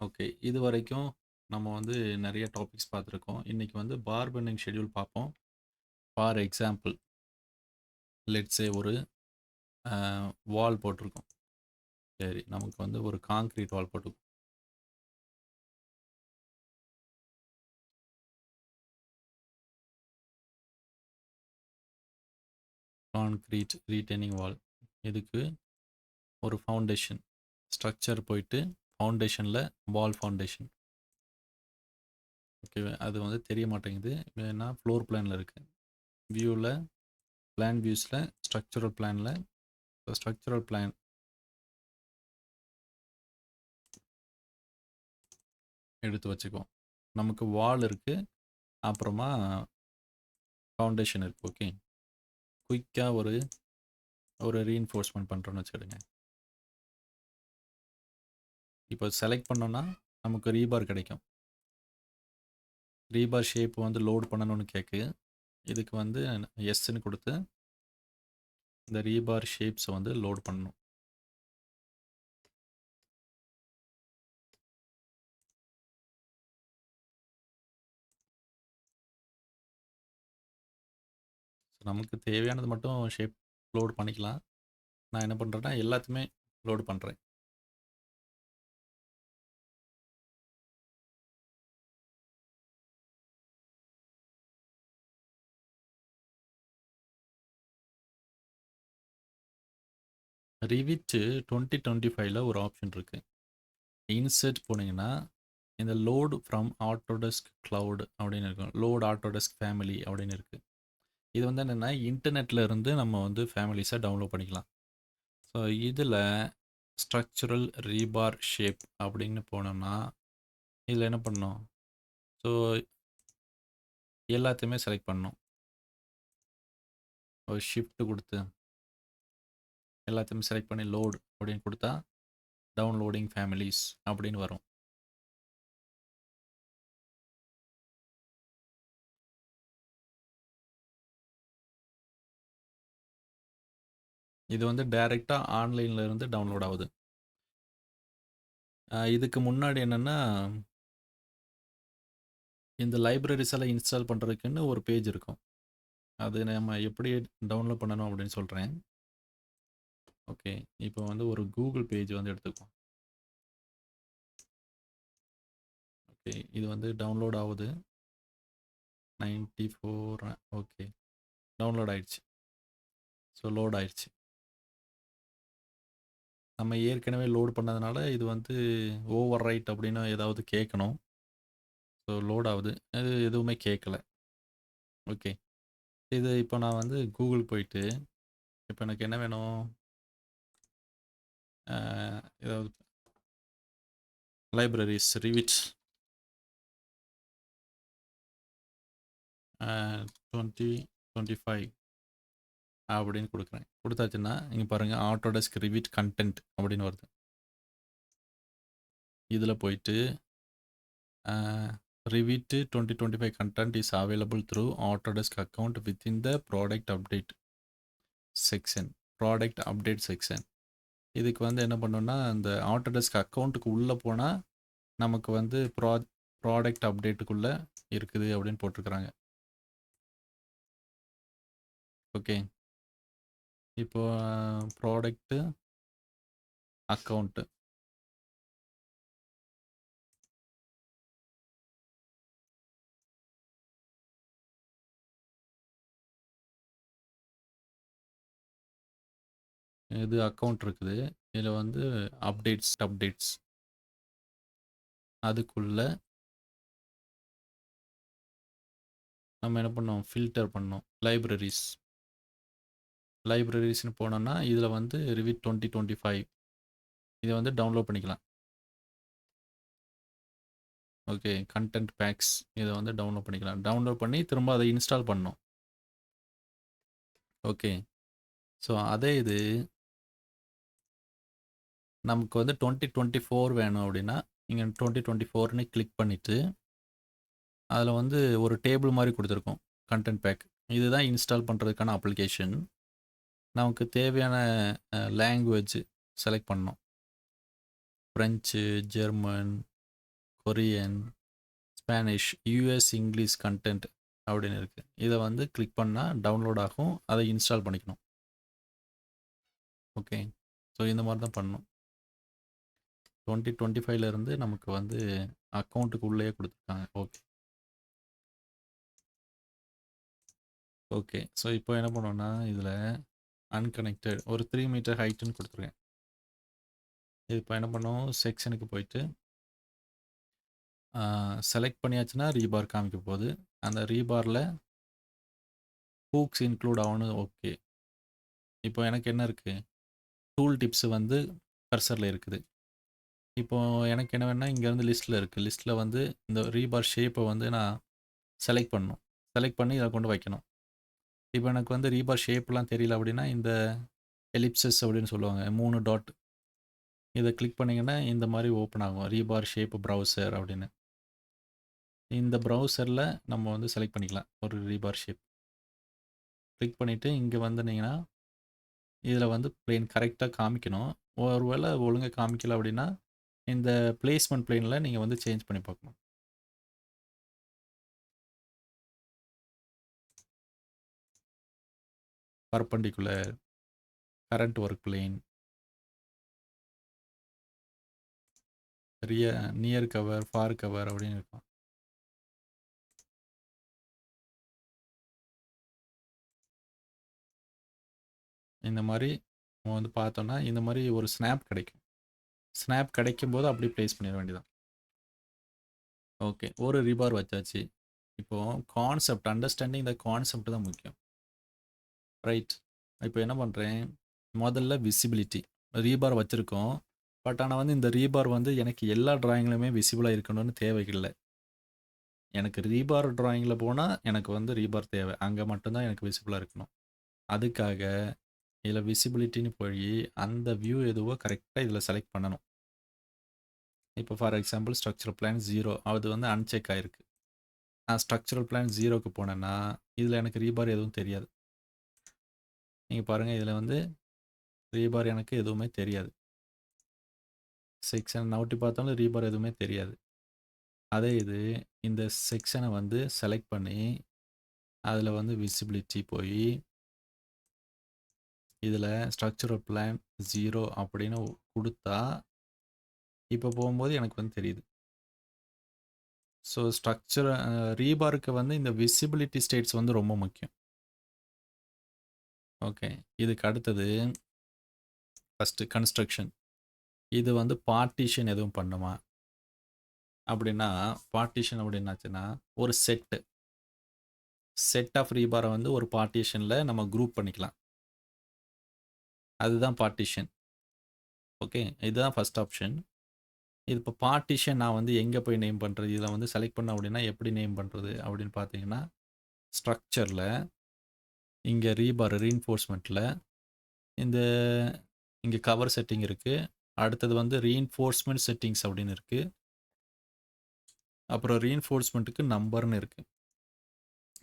Okay. இதுவரைக்கும் நம்ம வந்து நெறைய டாபிக்ஸ் பார்த்துருக்கோம். இன்னைக்கு வந்து பார் பெண்டிங் ஷெட்யூல் பார்ப்போம். ஃபார் எக்ஸாம்பிள், லெட்ஸ் சே ஒரு வால் போட்டிருக்கோம். சரி, நமக்கு வந்து ஒரு கான்கிரீட் வால் போட்டிருக்கோம். கான்கிரீட் ரீட்டெய்னிங் வால். இதுக்கு ஒரு ஃபவுண்டேஷன் ஸ்ட்ரக்சர் போயிட்டு ஃபவுண்டேஷனில் வால் ஃபவுண்டேஷன். ஓகே, அது வந்து தெரிய மாட்டேங்குது. ஏன்னா ஃப்ளோர் பிளானில் இருக்குது. வியூவில் பிளான் வியூஸில் ஸ்ட்ரக்சரல் பிளானில் ஸ்ட்ரக்சரல் பிளான் எடுத்து வச்சுக்குவோம். நமக்கு வால் இருக்குது, அப்புறமா ஃபவுண்டேஷன் இருக்குது. ஓகே, குயிக்காக ஒரு ரீஎன்ஃபோர்ஸ்மெண்ட் பண்ணுறோன்னு வச்சுக்கிடுங்க. இப்போ செலக்ட் பண்ணோன்னா நமக்கு ரீபார் கிடைக்கும். ரீபார் ஷேப் வந்து லோட் பண்ணணும்னு கேட்கு. இதுக்கு வந்து எஸ்ன்னு கொடுத்து இந்த ரீபார் ஷேப்ஸை வந்து லோட் பண்ணணும். நமக்கு தேவையானது மட்டும் ஷேப் லோட் பண்ணிக்கலாம். நான் என்ன பண்ணுறேன்னா எல்லாத்தையுமே லோடு பண்ணுறேன். ரிவிட்டு 2025ல் ஒரு ஆப்ஷன் இருக்குது. இன்சர்ட் போனீங்கன்னா இந்த லோடு ஃப்ரம் ஆட்டோடெஸ்க் கிளவுட் அப்படின்னு இருக்கும். லோடு ஆட்டோடெஸ்க் ஃபேமிலி அப்படின்னு இருக்குது. இது வந்து என்னென்னா இன்டர்நெட்டில் இருந்து நம்ம வந்து ஃபேமிலிஸை டவுன்லோட் பண்ணிக்கலாம். ஸோ இதில் ஸ்ட்ரக்சரல் ரீபார் ஷேப் அப்படின்னு போனோம்னா இதில் என்ன பண்ணணும்? ஸோ எல்லாத்தையுமே செலக்ட் பண்ணணும். ஒரு ஷிஃப்ட் கொடுத்து எல்லாத்தையுமே செலக்ட் பண்ணி லோடு அப்படின்னு கொடுத்தா டவுன்லோடிங் ஃபேமிலிஸ் அப்படின்னு வரும். இது வந்து டைரெக்டாக ஆன்லைனில் இருந்து டவுன்லோட் ஆகுது. இதுக்கு முன்னாடி என்னென்னா இந்த லைப்ரரிஸ் எல்லாம் இன்ஸ்டால் பண்ணுறதுக்குன்னு ஒரு பேஜ் இருக்கும். அது நம்ம எப்படி டவுன்லோட் பண்ணணும் அப்படின்னு சொல்கிறேன். ஓகே, இப்போ வந்து ஒரு கூகுள் பேஜ் வந்து எடுத்துக்குவோம். ஓகே, இது வந்து டவுன்லோட் ஆகுது. 94. ஓகே, டவுன்லோட் ஆயிடுச்சு. ஸோ லோட் ஆயிடுச்சு. நம்ம ஏற்கனவே லோட் பண்ணதுனால இது வந்து ஓவர் ரைட் அப்படின்னு ஏதாவது கேட்கணும். ஸோ லோட் ஆகுது. அது எதுவுமே கேட்கல. ஓகே, இது இப்போ நான் வந்து கூகுள் போயிட்டு இப்போ எனக்கு என்ன வேணும்? ஏதாவது லைப்ரரிஸ் ரிவிட் 2025 அப்படின்னு கொடுக்குறேன். கொடுத்தாச்சுன்னா இங்கே பாருங்கள் ஆட்டோடெஸ்க் ரிவிட் கண்டென்ட் அப்படின்னு வருது. இதில் போயிட்டு Revit 2025 content is available through Autodesk account within the product update section. இதுக்கு வந்து என்ன பண்ணோம்னா இந்த ஆட்டோடெஸ்க் அக்கௌண்ட்டுக்கு உள்ளே போனால் நமக்கு வந்து ப்ராடக்ட் அப்டேட்டுக்குள்ளே இருக்குது அப்படின்னு போட்டிருக்கிறாங்க. ஓகே, இப்போ ப்ராடக்ட்டு அக்கௌண்ட்டு இது அக்கௌண்ட் இருக்குது. இதில் வந்து அப்டேட்ஸ் அதுக்குள்ள நம்ம என்ன பண்ணோம்? ஃபில்டர் பண்ணோம். லைப்ரரிஸ்னு போனோம்னா இதில் வந்து ரிவிட் 2025 இதை வந்து டவுன்லோட் பண்ணிக்கலாம். ஓகே, கண்டென்ட் பேக்ஸ் இதை வந்து டவுன்லோட் பண்ணிக்கலாம். டவுன்லோட் பண்ணி திரும்ப அதை இன்ஸ்டால் பண்ணணும். ஓகே, ஸோ அதே இது நமக்கு வந்து 2024 வேணும் அப்படின்னா இங்கே 2024ன்னு கிளிக் பண்ணிவிட்டு அதில் வந்து ஒரு டேபிள் மாதிரி கொடுத்துருக்கோம். கண்டென்ட் பேக் இதுதான் இன்ஸ்டால் பண்ணுறதுக்கான அப்ளிகேஷன். நமக்கு தேவையான லாங்குவேஜ் செலக்ட் பண்ணோம். French, German, Korean, Spanish, US English content அப்படின்னு இருக்குது. இதை வந்து கிளிக் பண்ணால் டவுன்லோட் ஆகும். அதை இன்ஸ்டால் பண்ணிக்கணும். ஓகே, ஸோ இந்த மாதிரி தான் பண்ணணும். 2025 இருந்து நமக்கு வந்து அக்கௌண்ட்டுக்கு உள்ளேயே கொடுத்துருக்காங்க. ஓகே ஓகே, ஸோ இப்போ என்ன பண்ணோன்னா இதில் அன்கனெக்டட் ஒரு 3 மீட்டர் ஹைட்டுன்னு கொடுத்துருக்கேன். இது இப்போ என்ன பண்ணோம், செக்ஷனுக்கு போயிட்டு செலக்ட் பண்ணியாச்சுன்னா ரீபார் காமிக்க போகுது. அந்த ரீபாரில் ஹூக்ஸ் இன்க்ளூட் ஆகணும். ஓகே, இப்போ எனக்கு என்ன இருக்குது, டூல் டிப்ஸ் வந்து கர்சரில் இருக்குது. இப்போ எனக்கு என்ன வேணுன்னா இங்கேருந்து லிஸ்ட்டில் இருக்குது. லிஸ்ட்டில் வந்து இந்த ரீபார் ஷேப்பை வந்து நான் செலக்ட் பண்ணணும். செலக்ட் பண்ணி இதை கொண்டு வைக்கணும். இப்போ எனக்கு வந்து ரீபார் ஷேப்லாம் தெரியல அப்படின்னா இந்த எலிப்சஸ் அப்படின்னு சொல்லுவாங்க, 3 டாட். இதை கிளிக் பண்ணிங்கன்னா இந்த மாதிரி ஓப்பன் ஆகும், ரீபார் ஷேப் ப்ரௌசர் அப்படின்னு. இந்த ப்ரௌசரில் நம்ம வந்து செலக்ட் பண்ணிக்கலாம் ஒரு ரீபார் ஷேப். கிளிக் பண்ணிவிட்டு இங்கே வந்துனீங்கன்னா இதில் வந்து பிளேன் கரெக்டாக காமிக்கணும். ஒருவேளை ஒழுங்காக காமிக்கல அப்படின்னா இந்த பிளேஸ்மெண்ட் பிளேனில் நீங்கள் வந்து சேஞ்ச் பண்ணி பார்க்கணும். Perpendicular, current work plane, near cover, for cover அப்படின்னு இருக்கும். இந்த மாதிரி நம்ம வந்து பார்த்தோன்னா இந்த மாதிரி ஒரு ஸ்னாப் கிடைக்கும். ஸ்னாப் கிடைக்கும்போது அப்படி ப்ளேஸ் பண்ணிட வேண்டியதான். ஓகே, ஒரு ரீபார் வச்சாச்சு. இப்போது கான்செப்ட், அண்டர்ஸ்டாண்டிங் த கான்செப்ட் தான் முக்கியம். ரைட், இப்போ என்ன பண்ணுறேன், முதல்ல விசிபிலிட்டி. ரீபார் வச்சுருக்கோம், பட் ஆனால் வந்து இந்த ரீபார் வந்து எனக்கு எல்லா ட்ராயிங்லையுமே விசிபிளாக இருக்கணும்னு தேவையில்லை. எனக்கு ரீபார் ட்ராயிங்கில் போனால் எனக்கு வந்து ரீபார் தேவை, அங்கே மட்டும்தான் எனக்கு விசிபிளாக இருக்கணும். அதுக்காக இதில் விசிபிலிட்டின்னு போய் அந்த வியூ எதுவோ கரெக்டாக இதில் செலக்ட் பண்ணணும். இப்போ ஃபார் எக்ஸாம்பிள் ஸ்ட்ரக்சரல் பிளான் 0 அது வந்து அன்செக் ஆகிருக்கு. நான் ஸ்ட்ரக்சரல் பிளான் 0க்கு போனேன்னா இதில் எனக்கு ரீபார் எதுவும் தெரியாது. நீங்கள் பாருங்கள், இதில் வந்து ரீபார் எனக்கு எதுவுமே தெரியாது. செக்ஷன் நவுட்டி பார்த்தாலும் ரீபார் எதுவுமே தெரியாது. அதே இது இந்த செக்ஷனை வந்து செலக்ட் பண்ணி அதில் வந்து விசிபிலிட்டி போய் இதில் ஸ்ட்ரக்சரல் பிளான் 0 அப்படின்னு கொடுத்தா இப்போ போகும்போது எனக்கு வந்து தெரியுது. ஸோ ஸ்ட்ரக்சர் ரீபாருக்கு வந்து இந்த விசிபிலிட்டி ஸ்டேட்ஸ் வந்து ரொம்ப முக்கியம். ஓகே, இதுக்கு அடுத்தது ஃபஸ்ட்டு கன்ஸ்ட்ரக்ஷன். இது வந்து பார்ட்டிஷன் எதுவும் பண்ணுமா அப்படின்னா, பார்ட்டிஷன் அப்படின்னாச்சுன்னா ஒரு செட் ஆஃப் ரீபாரை வந்து ஒரு பார்ட்டிஷனில் நம்ம குரூப் பண்ணிக்கலாம். அதுதான் பார்ட்டிஷன். ஓகே, இதுதான் ஃபஸ்ட் ஆப்ஷன். இது இப்போ பார்ட்டிஷன் நான் வந்து எங்கே போய் நேம் பண்ணுறது, இதில் வந்து செலக்ட் பண்ண அப்படின்னா எப்படி நேம் பண்ணுறது அப்படின்னு பார்த்தீங்கன்னா, ஸ்ட்ரக்சரில் இங்கே ரீபார் ரீஇன்ஃபோர்ஸ்மெண்ட்டில் இந்த இங்கே கவர் செட்டிங் இருக்குது. அடுத்தது வந்து ரீஇன்ஃபோர்ஸ்மெண்ட் செட்டிங்ஸ் அப்படின்னு இருக்குது. அப்புறம் ரீஇன்ஃபோர்ஸ்மெண்ட்டுக்கு நம்பர்னு இருக்குது.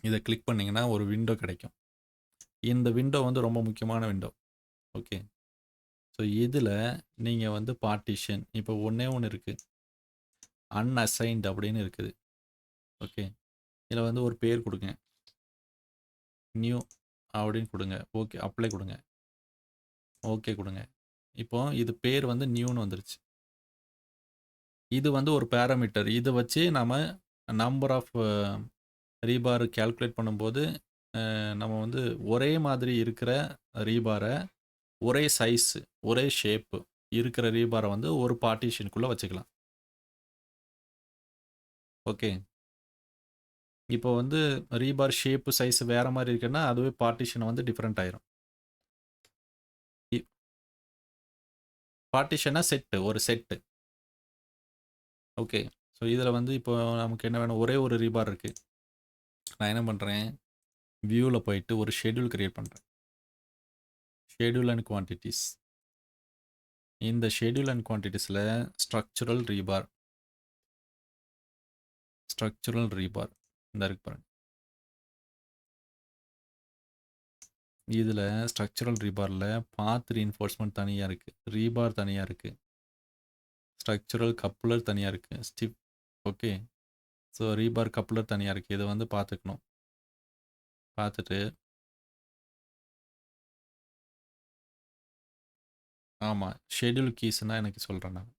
இதை கிளிக் பண்ணிங்கன்னா ஒரு விண்டோ கிடைக்கும். இந்த விண்டோ வந்து ரொம்ப முக்கியமான விண்டோ. ஓகே, ஸோ இதில் நீங்கள் வந்து பார்ட்டிஷன் இப்போ ஒன்றே ஒன்று இருக்குது, அன்அசைன்டு அப்படின்னு இருக்குது. ஓகே, இதில் வந்து ஒரு பேர் கொடுங்க, நியூ அப்படின்னு கொடுங்க. ஓகே, அப்ளை கொடுங்க. ஓகே கொடுங்க. இப்போ இது பேர் வந்து நியூன்னு வந்துருச்சு. இது வந்து ஒரு பேராமீட்டர். இதை வச்சு நம்ம நம்பர் ஆஃப் ரீபார் கேல்குலேட் பண்ணும்போது நம்ம வந்து ஒரே மாதிரி இருக்கிற ரீபாரை, ஒரே சைஸ், ஒரே ஷேப்பு இருக்கிற ரீபாரை வந்து ஒரு பார்ட்டிஷனுக்குள்ளே வச்சுக்கலாம். ஓகே, இப்போ வந்து ரீபார் ஷேப்பு சைஸ் வேறு மாதிரி இருக்குன்னா அதுவே பார்ட்டிஷனை வந்து டிஃப்ரெண்ட் ஆயிரும். பார்ட்டிஷனா செட்டு, ஒரு செட்டு. ஓகே, ஸோ இதில் வந்து இப்போ நமக்கு என்ன வேணும், ஒரே ஒரு ரீபார் இருக்குது. நான் என்ன பண்ணுறேன், வியூவில் போயிட்டு ஒரு ஷெட்யூல் கிரியேட் பண்ணுறேன். Schedule and quantities. இந்த ஷெட்யூல் அண்ட் குவான்டிட்டிஸில் ஸ்ட்ரக்சரல் ரீபார் இந்த இருக்கு பாருங்க. இதில் ஸ்ட்ரக்சரல் ரீபாரில் பாத் ரீஇன்ஃபோர்ஸ்மெண்ட் தனியாக இருக்குது, ரீபார் தனியாக இருக்குது, ஸ்ட்ரக்சரல் கப்புலர் தனியாக இருக்குது, ஓகே. ஸோ ரீபார் கப்ளர் தனியா இருக்கு. இத வந்து பார்த்துக்கணும். பார்த்துட்டு ஆமா. ஷெட்யூல் கீஸ்னா எனக்கு சொல்றேன் நான்.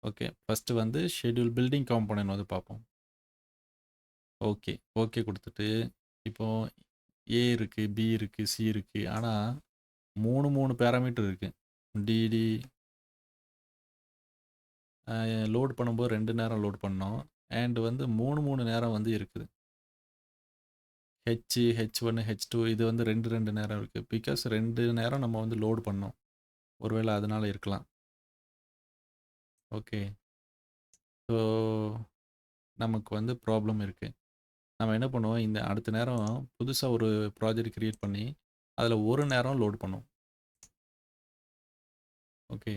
ஓகே. ஃபர்ஸ்ட்டு வந்து ஷெட்யூல் பில்டிங் காம்போனன்ட் வந்து பார்ப்போம். ஓகே. ஓகே குடுத்துட்டு, இப்போ ஏ இருக்கு, பி இருக்கு, சி இருக்கு. ஆனா 3 பேராமீட்டர் இருக்கு. டிடி லோட் பண்ணும்போது 2 நேரம் லோட் பண்ணோம். அண்ட் வந்து 3 நேரம் வந்து இருக்குது. H1, H2 இது வந்து 2 நேரம் இருக்கு. பிகாஸ் 2 நேரம் நம்ம வந்து லோட் பண்ணோம். ஒருவேளை அதனால இருக்கலாம். ஓகே. ஸோ நமக்கு வந்து ப்ராப்ளம் இருக்கு. நம்ம என்ன பண்ணுவோம், இந்த அடுத்த நேரம் புதுசா ஒரு ப்ராஜெக்ட் கிரியேட் பண்ணி, அதில ஒரு நேரம் லோட் பண்ணுவோம். ஓகே.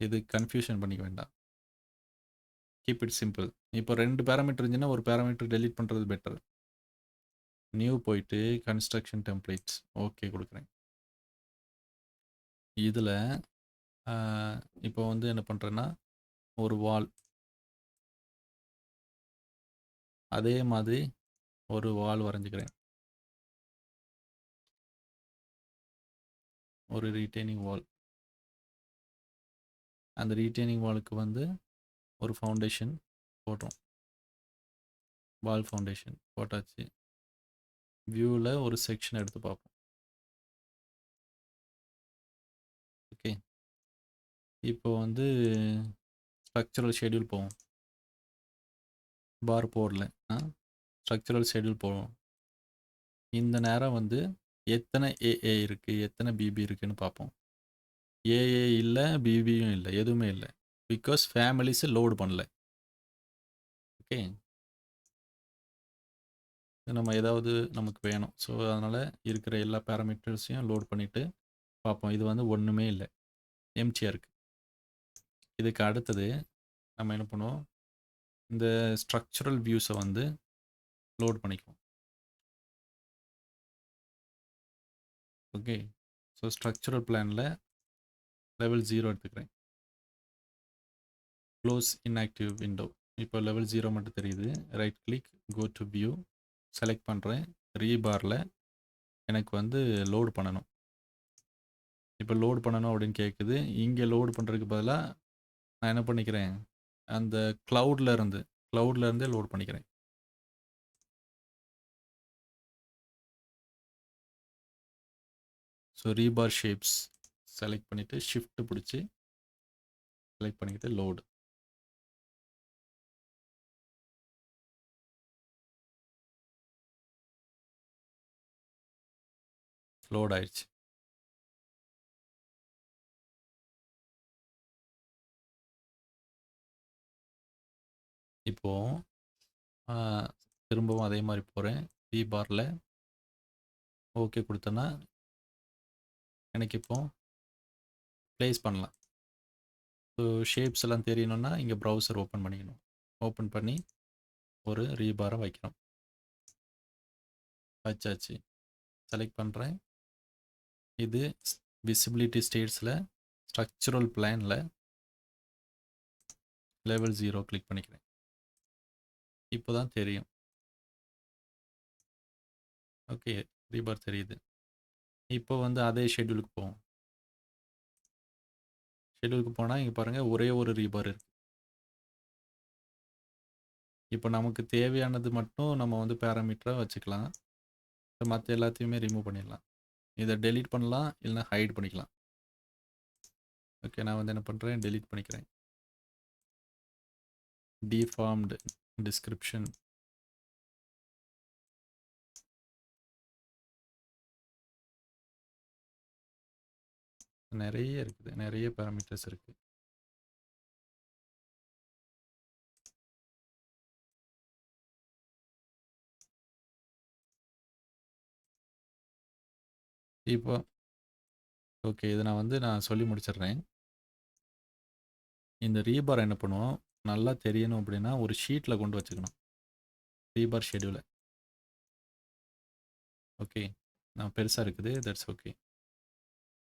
இது கன்ஃப்யூஷன் பண்ணிக்க வேண்டாம். Keep it simple. இப்போ 2 பேராமீட்டர் இருந்துச்சுன்னா, ஒரு பேராமீட்டர் டெலீட் பண்றது பெட்டர். நியூ போயிட்டு கன்ஸ்ட்ரக்ஷன் டெம்ப்ளேட்ஸ் ஓகே குடுக்குறேன். இதில அ இப்போ வந்து என்ன பண்றேன்னா, ஒரு வால் அதே மாதிரி ஒரு வால் வரைஞ்சுக்கிறேன். ஒரு ரிட்டெய்னிங் வால். அந்த ரிட்டெய்னிங் வாலுக்கு வந்து ஒரு ஃபவுண்டேஷன் போடுறோம். வால் ஃபவுண்டேஷன் போட்டாச்சு. வியூல ஒரு செக்ஷன் எடுத்து பார்ப்போம். ஓகே. இப்போ வந்து ஸ்ட்ரக்சரல் ஷெட்யூல் போவோம். பார் போடல. ஸ்ட்ரக்சரல் ஷெட்யூல் போவோம். இந்த நேரம் வந்து எத்தனை ஏஏ இருக்கு, எத்தனை பிபி இருக்குன்னு பார்ப்போம். ஏஏ இல்ல, பிபியும் இல்ல. எதுவுமே இல்ல. பிகாஸ் ஃபேமிலிஸ் லோட் பண்ணல. ஓகே. நம்ம ஏதாவது நமக்கு வேணும். ஸோ அதனால இருக்கிற எல்லா பேராமீட்டர்ஸையும் லோட் பண்ணிட்டு பார்ப்போம். இது வந்து ஒண்ணுமே இல்ல. எம்ப்டியா இருக்கு. இதுக்கு அடுத்தது நம்ம என்ன பண்ணுவோம், இந்த ஸ்ட்ரக்சரல் வியூஸ வந்து லோட் பண்ணிக்குவோம். ஓகே. ஸோ ஸ்ட்ரக்சரல் பிளான்ல லெவல் 0 எடுத்துக்கிறேன். Close inactive window. இப்போ லெவல் 0 மட்டும் தெரியுது. Right click, go to view, select பண்றேன். ரீபார்ல எனக்கு வந்து லோட் பண்ணணும். இப்போ லோட் பண்ணணும் அப்படின்னு கேட்குது. இங்க லோட் பண்றதுக்கு பதிலா நான் என்ன பண்ணிக்கிறேன், அந்த கிளவுட்ல இருந்தே லோட் பண்ணிக்கிறேன். ஸோ ரீபார் ஷேப்ஸ் செலக்ட் பண்ணிட்டு ஷிஃப்ட் பிடிச்சி செலக்ட் பண்ணிக்கிட்டு லோடு. லோட் ஆயிடுச்சு. இப்போ ஆ, திரும்பவும் அதே மாதிரி போறேன். ரீபார்ல ஓகே கொடுத்தேன்னா எனக்கு இப்போ ப்ளேஸ் பண்ணலாம். ஸோ ஷேப்ஸ் எல்லாம் தெரியணும்னா இங்கே ப்ரௌசர் ஓப்பன் பண்ணிக்கணும். ஓப்பன் பண்ணி ஒரு ரீபாரை வைக்கிறோம். வச்சாச்சு. செலக்ட் பண்ணுறேன். இது விசிபிலிட்டி ஸ்டேட்ஸில் ஸ்ட்ரக்சரல் பிளானில் லெவல் 0 கிளிக் பண்ணிக்கிறேன். இப்போ தான் தெரியும். ஓகே. ரீபார் தெரியுது. இப்போ வந்து அதே ஷெட்யூலுக்கு போவோம். ஷெட்யூலுக்கு போனால் இங்கே பாருங்கள் ஒரே ஒரு ரீபார் இருக்கு. இப்போ நமக்கு தேவையானது மட்டும் நம்ம வந்து பேராமீட்டரை வச்சுக்கலாம். மற்ற எல்லாத்தையுமே ரிமூவ் பண்ணிடலாம். இதை டெலீட் பண்ணலாம், இல்லைனா ஹைட் பண்ணிக்கலாம். ஓகே. நான் வந்து என்ன பண்ணுறேன், டெலீட் பண்ணிக்கிறேன். Deformed description. நிறைய இருக்குது. நிறைய பேராமீட்டர்ஸ் இருக்குது. இப்போ ஓகே. இதை நான் சொல்லி முடிச்சிடுறேன். இந்த ரீபார் என்ன பண்ணுவோம், நல்லா தெரியணும் அப்படின்னா ஒரு ஷீட்டில் கொண்டு வச்சுக்கணும். ரீபார் ஷெட்யூலை. ஓகே. நான் பெருசாக இருக்குது. That's okay.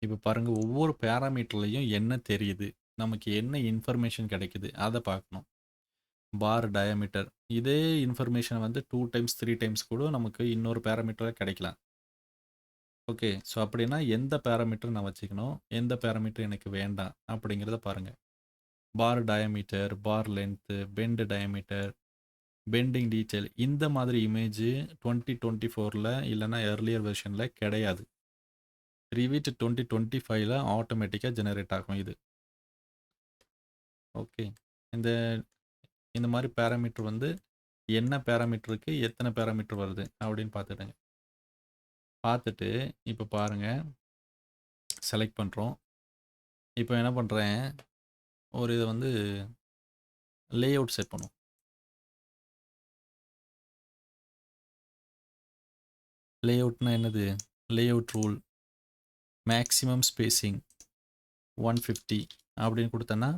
இப்போ பாருங்க ஒவ்வொரு பேராமீட்டர்லையும் என்ன தெரியுது, நமக்கு என்ன இன்ஃபர்மேஷன் கிடைக்குது அதை பார்க்கணும். பார் டயாமீட்டர். இதே இன்ஃபர்மேஷன் வந்து 2 டைம்ஸ் 3 டைம்ஸ் கூட நமக்கு இன்னொரு பேராமீட்டரா கிடைக்கலாம். ஓகே. ஸோ அப்படின்னா எந்த பேராமீட்டர் நான் வச்சுக்கணும், எந்த பேராமீட்டர் எனக்கு வேண்டாம் அப்படிங்கிறத பாருங்க. Bar diameter, bar length, bend diameter, bending detail இந்த மாதிரி இமேஜ் 2024ல இல்லைன்னா எர்லியர் வெர்ஷனில் கிடையாது. Revit 2025ல ஆட்டோமேட்டிக்காக ஜெனரேட் ஆகும் இது. ஓகே. இந்த இந்த மாதிரி பேராமீட்டர் வந்து என்ன பேராமீட்டருக்கு எத்தனை பேராமீட்டர் வருது அப்படின்னு பார்த்துடுங்க. பார்த்துட்டு இப்போ பாருங்க, செலக்ட் பண்ணுறோம். இப்போ என்ன பண்ணுறேன், ஒரு இதை வந்து லே அவுட் செட் பண்ணுவோம். லே அவுட்னா என்னது, lay out rule maximum spacing 150 அப்படின்னு கொடுத்தேன்னா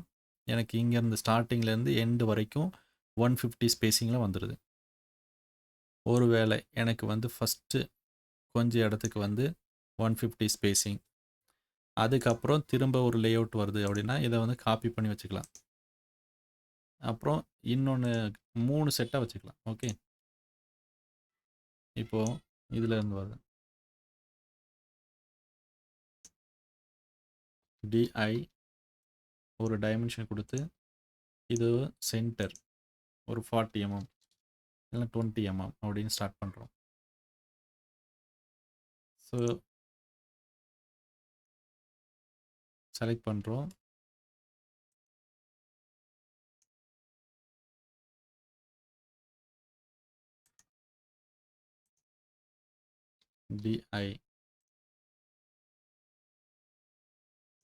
எனக்கு இங்கேருந்து ஸ்டார்டிங்லேருந்து எண்டு வரைக்கும் 150 ஸ்பேசிங்கில் வந்துடுது. ஒருவேளை எனக்கு வந்து ஃபஸ்ட்டு கொஞ்சம் இடத்துக்கு வந்து 150 ஸ்பேசிங், அதுக்கப்புறம் திரும்ப ஒரு லே அவுட் வருது அப்படின்னா இதை வந்து காப்பி பண்ணி வச்சுக்கலாம். அப்புறம் இன்னொன்று 3 செட்டாக வச்சுக்கலாம். ஓகே. இப்போது இதில் இருந்து வருது டிஐ ஒரு டைமென்ஷன் கொடுத்து இது சென்டர் ஒரு 40 mm இல்லை 20 mm அப்படின்னு ஸ்டார்ட் பண்ணுறோம். ஸோ செலக்ட் பண்ணுறோம். டிஐ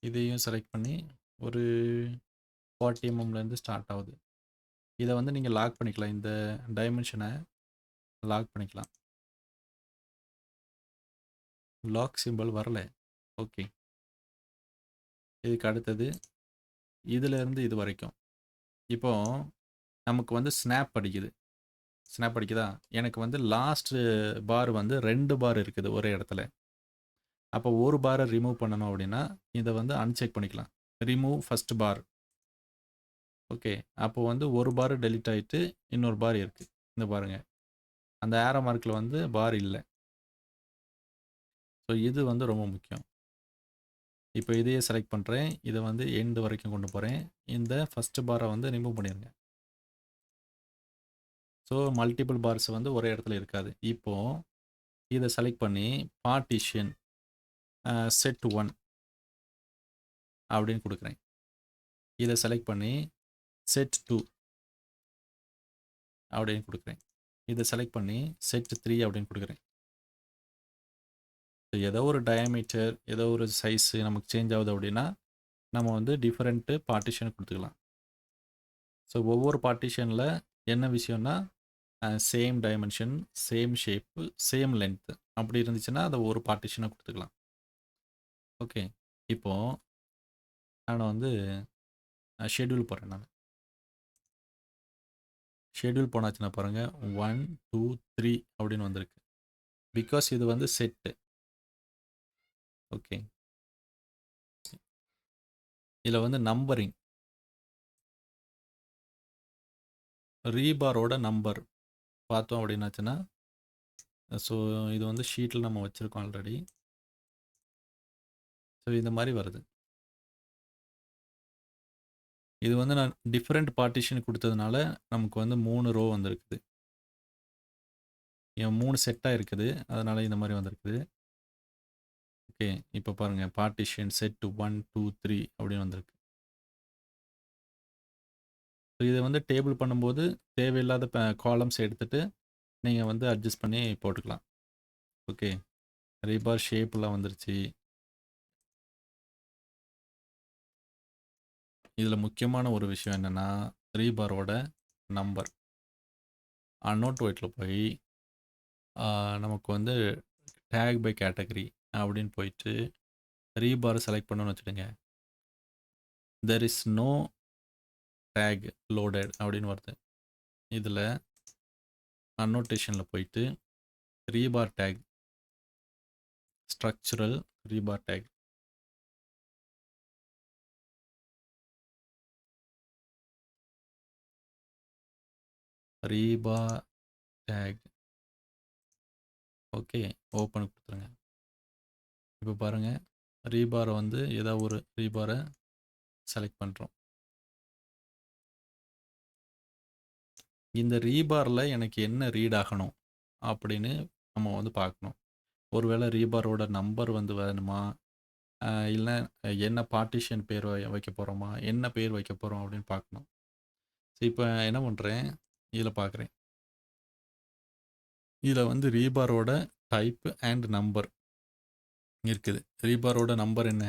இதையும் செலக்ட் பண்ணி ஒரு 40 mmலேருந்து ஸ்டார்ட் ஆகுது. இதை வந்து நீங்கள் லாக் பண்ணிக்கலாம், இந்த டைமென்ஷனை லாக் பண்ணிக்கலாம். லாக் சிம்பிள் வரல. ஓகே. இதுக்கு அடுத்தது இதிலேருந்து இது வரைக்கும் இப்போ நமக்கு வந்து ஸ்னாப் அடிக்குது. ஸ்னாப் அடிக்குதா, எனக்கு வந்து லாஸ்ட் பார் வந்து 2 பார் இருக்குது ஒரே இடத்துல. அப்போ ஒரு பாரை ரிமூவ் பண்ணணும் அப்படின்னா இதை வந்து அன்செக் பண்ணிக்கலாம், ரிமூவ் ஃபர்ஸ்ட் பார். ஓகே. அப்போ வந்து ஒரு பார் டெலிட் ஆகிட்டு இன்னொரு பார் இருக்குது. இந்த பாருங்க, அந்த ஏரோ மார்க்கில் வந்து பார் இல்லை. ஸோ இது வந்து ரொம்ப முக்கியம். இப்போ இதையே செலக்ட் பண்ணுறேன், இதை வந்து எண்டு வரைக்கும் கொண்டு போகிறேன். இந்த ஃபஸ்ட்டு பாரை வந்து ரிமூவ் பண்ணிடுங்க. ஸோ மல்டிபிள் பார்ஸ் வந்து ஒரே இடத்துல இருக்காது. இப்போது இதை செலக்ட் பண்ணி பார்ட்டிஷன் செட் 1 அப்படின்னு கொடுக்குறேன். இதை செலக்ட் பண்ணி செட் 2 அப்படின்னு கொடுக்குறேன். இதை செலக்ட் பண்ணி செட் 3 அப்படின்னு கொடுக்குறேன். ஏதோ ஒரு டயாமீட்டர் ஏதோ ஒரு சைஸு நமக்கு சேஞ்ச் ஆகுது அப்படின்னா நம்ம வந்து டிஃப்ரெண்ட்டு பார்ட்டிஷன் கொடுத்துக்கலாம். ஸோ ஒவ்வொரு பார்ட்டிஷனில் என்ன விஷயம்னா same dimension, same shape, same length அப்படி இருந்துச்சுன்னா அதை ஒரு பார்ட்டிஷனை கொடுத்துக்கலாம். ஓகே. இப்போது நான் வந்து ஷெட்யூல் போகிறேன். நான் ஷெட்யூல் போனாச்சுன்னா பாருங்கள் 1 2 3 அப்படின்னு வந்திருக்கு. பிகாஸ் இது வந்து செட்டு. ஓகே. இதில் வந்து நம்பரிங், ரீபாரோட நம்பர் பார்த்தோம் அப்படின்னாச்சுன்னா, ஸோ இது வந்து ஷீட்டில் நம்ம வச்சுருக்கோம் ஆல்ரெடி. ஸோ இந்த மாதிரி வருது. இது வந்து நான் டிஃப்ரெண்ட் பார்ட்டிஷன் கொடுத்ததுனால நமக்கு வந்து 3 ரோ வந்திருக்குது. 3 செட்டாக இருக்குது, அதனால் இந்த மாதிரி வந்திருக்குது. ஓகே. இப்போ பாருங்கள், பார்ட்டிஷன் செட் 1 2 3 அப்படின்னு வந்திருக்கு. ஸோ இதை வந்து டேபிள் பண்ணும்போது தேவையில்லாத காலம்ஸ் எடுத்துகிட்டு நீங்கள் வந்து அட்ஜஸ்ட் பண்ணி போட்டுக்கலாம். ஓகே. ரீபார் ஷேப்லாம் வந்துருச்சு. இதில் முக்கியமான ஒரு விஷயம் என்னென்னா ரீபாரோட நம்பர். அன்னோட் ஒயிட்டில் போய் நமக்கு வந்து டேக் பை கேட்டகரி அப்படின்னு போயிட்டு ரீபார் செலக்ட் பண்ணணும்னு வச்சுடுங்க. There is no tag loaded அப்படின்னு வருது. இதில் அன்னோட்டேஷனில் போயிட்டு rebar tag, structural rebar tag, rebar tag. Okay, open கொடுத்துருங்க. இப்போ பாருங்கள், ரீபாரை வந்து ஏதோ ஒரு ரீபாரை செலக்ட் பண்ணுறோம். இந்த ரீபாரில் எனக்கு என்ன ரீட் ஆகணும் அப்படின்னு நம்ம வந்து பார்க்கணும். ஒருவேளை ரீபாரோட நம்பர் வந்து வேணுமா, இல்லை என்ன பார்ட்டிஷன் பேர் வைக்க போகிறோமா, என்ன பேர் வைக்க போகிறோம் அப்படின்னு பார்க்கணும். ஸோ இப்போ என்ன பண்ணுறேன், இதில் பார்க்குறேன். இதில் வந்து ரீபாரோட டைப் அண்ட் நம்பர் இருக்குது. ரீபாரோட நம்பர் என்ன,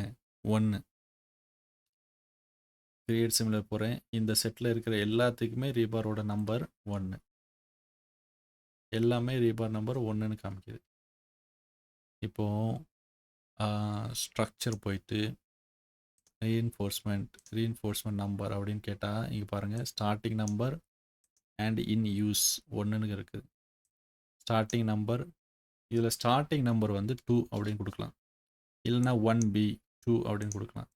1. கிரியேட் சிமிலர் போகிறேன். இந்த செட்டில் இருக்கிற எல்லாத்துக்குமே ரீபாரோட நம்பர் 1. எல்லாமே ரீபார் நம்பர் 1ன்னு காமிக்குது. இப்போது ஸ்ட்ரக்சர் போயிட்டு ரீஎன்ஃபோர்ஸ்மெண்ட் நம்பர் அப்படின்னு கேட்டால் இங்கே பாருங்கள், starting number and in use 1ன்னு இருக்குது. ஸ்டார்டிங் நம்பர், இதில் ஸ்டார்டிங் நம்பர் வந்து 2 அப்படின்னு கொடுக்கலாம், இல்லைன்னா 1B 2 அப்படின்னு கொடுக்கலாம்,